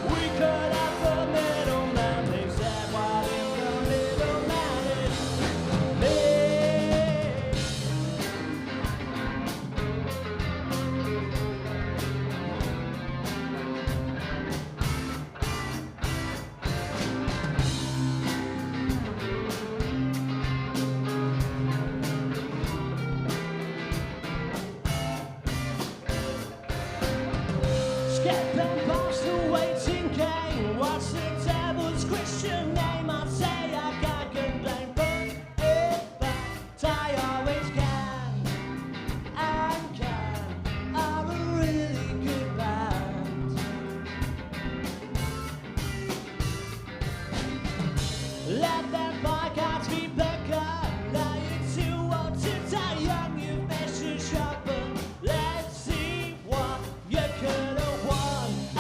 We cut out the middleman, they said, what if the middleman is me? Skipping past the waiting game. What's the devil's Christian name? I'd say I can't complain, but in fact I always can. And can are a really good band. Let them bygones be begun. Now you're too old to die young. You've missed your shot, but let's see what you could have won. A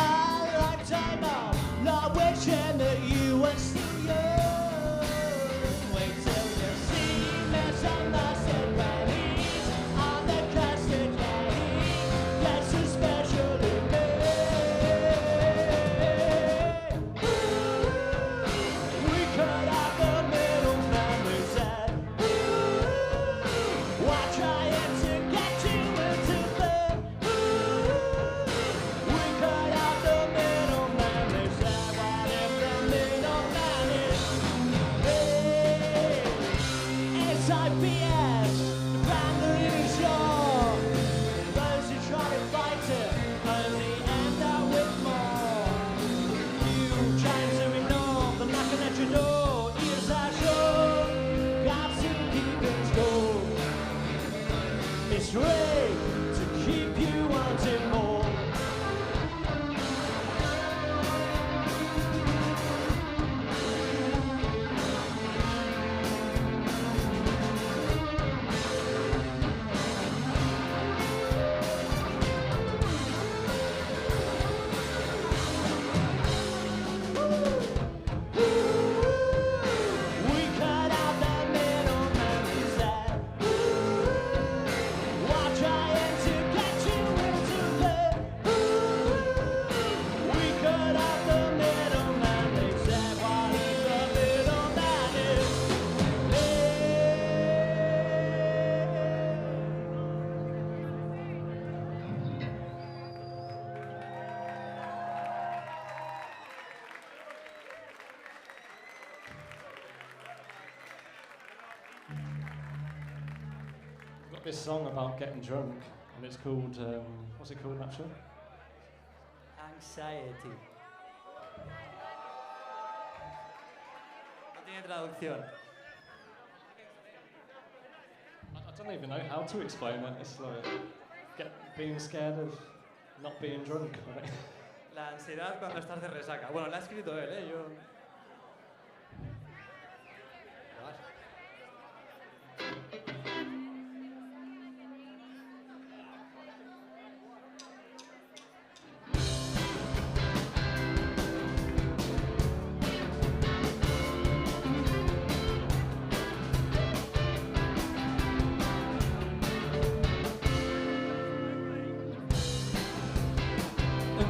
lifetime of not wishing that you were still young. Wait till you see Miss Unmasked Pennies on the custard cake. That's especially me. We cut out the middleman who said, why trying to get you into bed? We cut out the middleman who said, what if the middleman is me? It's IPS, the brand that is yours. Those who try to fight it only end up with more. You trying to ignore the knocking at your door. Ears are shut, got to keep it cool. It's great to keep you wanting more. got this song about getting drunk, and it's called, what's it called actually? Anxiety. No tiene traducción. I don't even know how to explain it. It's like being scared of not being drunk, right? La ansiedad cuando estás de resaca. Bueno, la ha escrito él, ¿eh? Yo...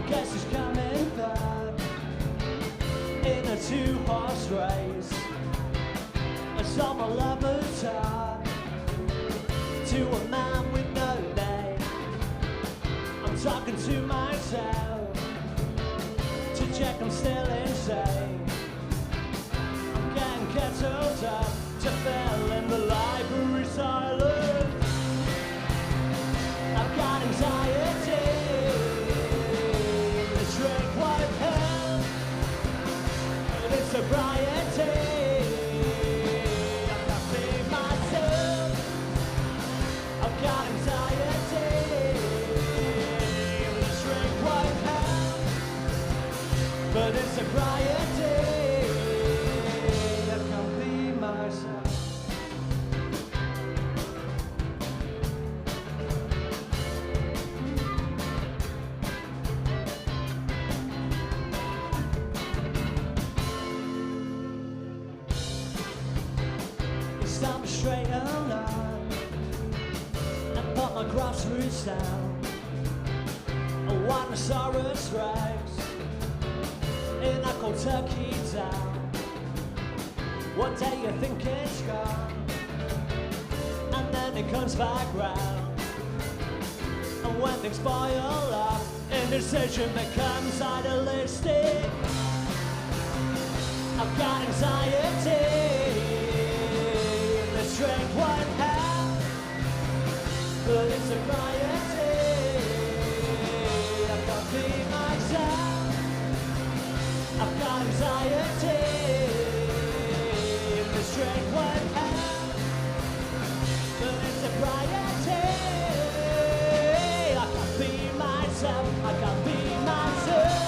Guess he's coming back in a two-horse race. I saw my lover's heart to a man with no name. I'm talking to myself to check I'm still insane. I'm getting kettled up to fill in the library silence. I've got anxiety. Drink white hell, but it's sobriety. I can't be myself. I've got anxiety. Drink white hell, but it's sobriety. I can't be myself. Stop straight along and put my groceries down. A Winosaurus Rex in a cold turkey town. One day you think it's gone, and then it comes back round. And when things boil up, indecision becomes idealistic. I've got anxiety. Drink one half, but it's sobriety. I can't be myself. I've got anxiety. Just drink one half, but it's sobriety. I can't be myself. I can't be myself.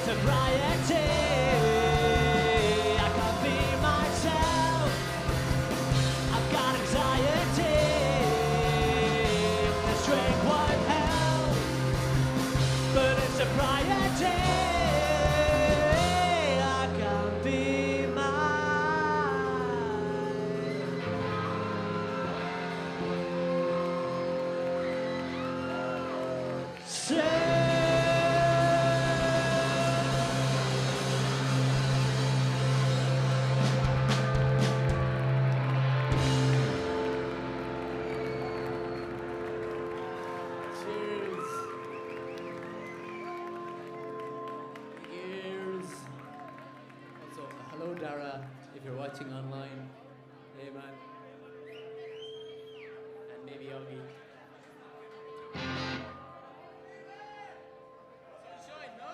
Sobriety, I can't be myself. I've got anxiety. This drink won't help, but it's sobriety. I can't be myself. Dara, if you're watching online, hey man, and maybe Yogi. Sunshine, no?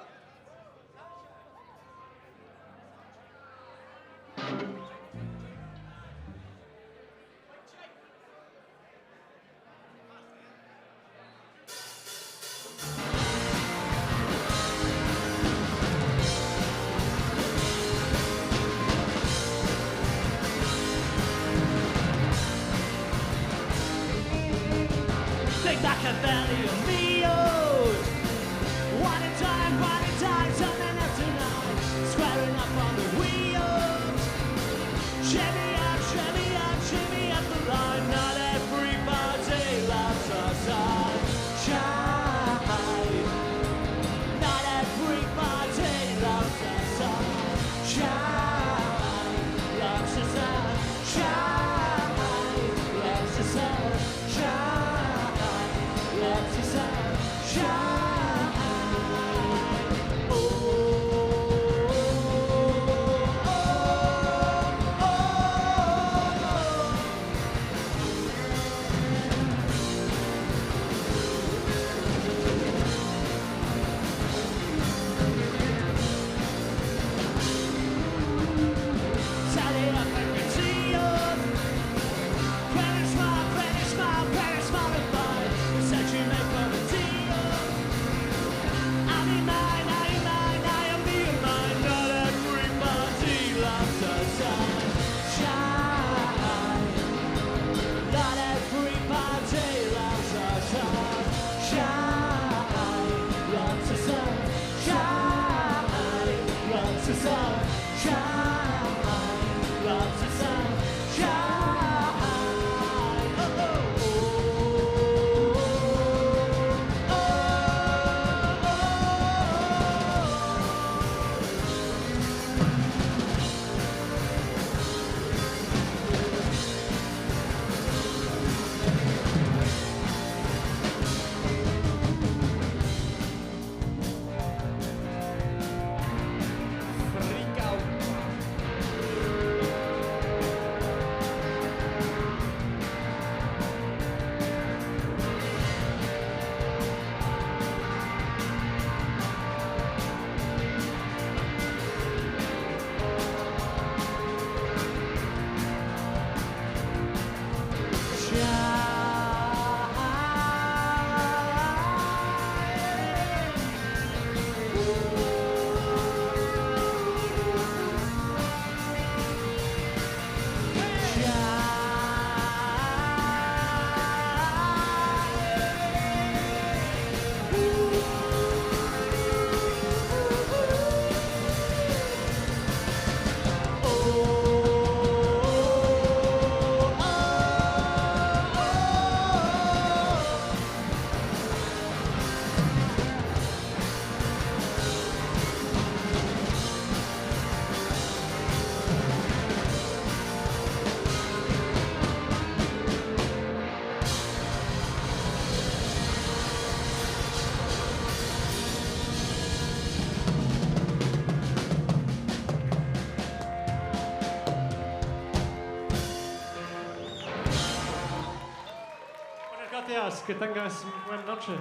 Gracias, que tengas buena noche.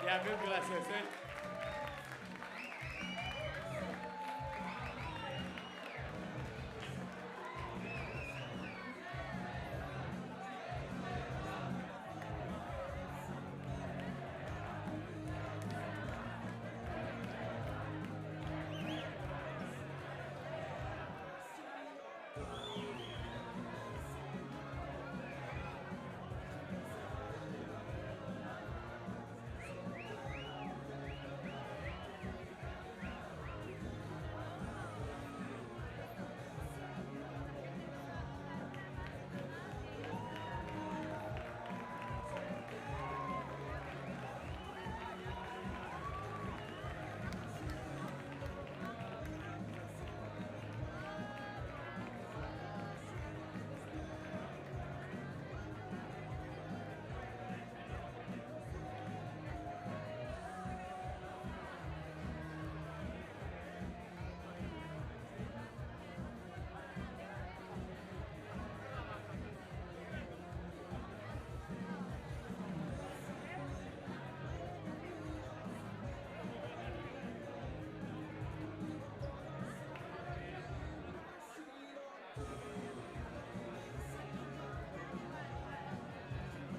Yeah, good, gracias.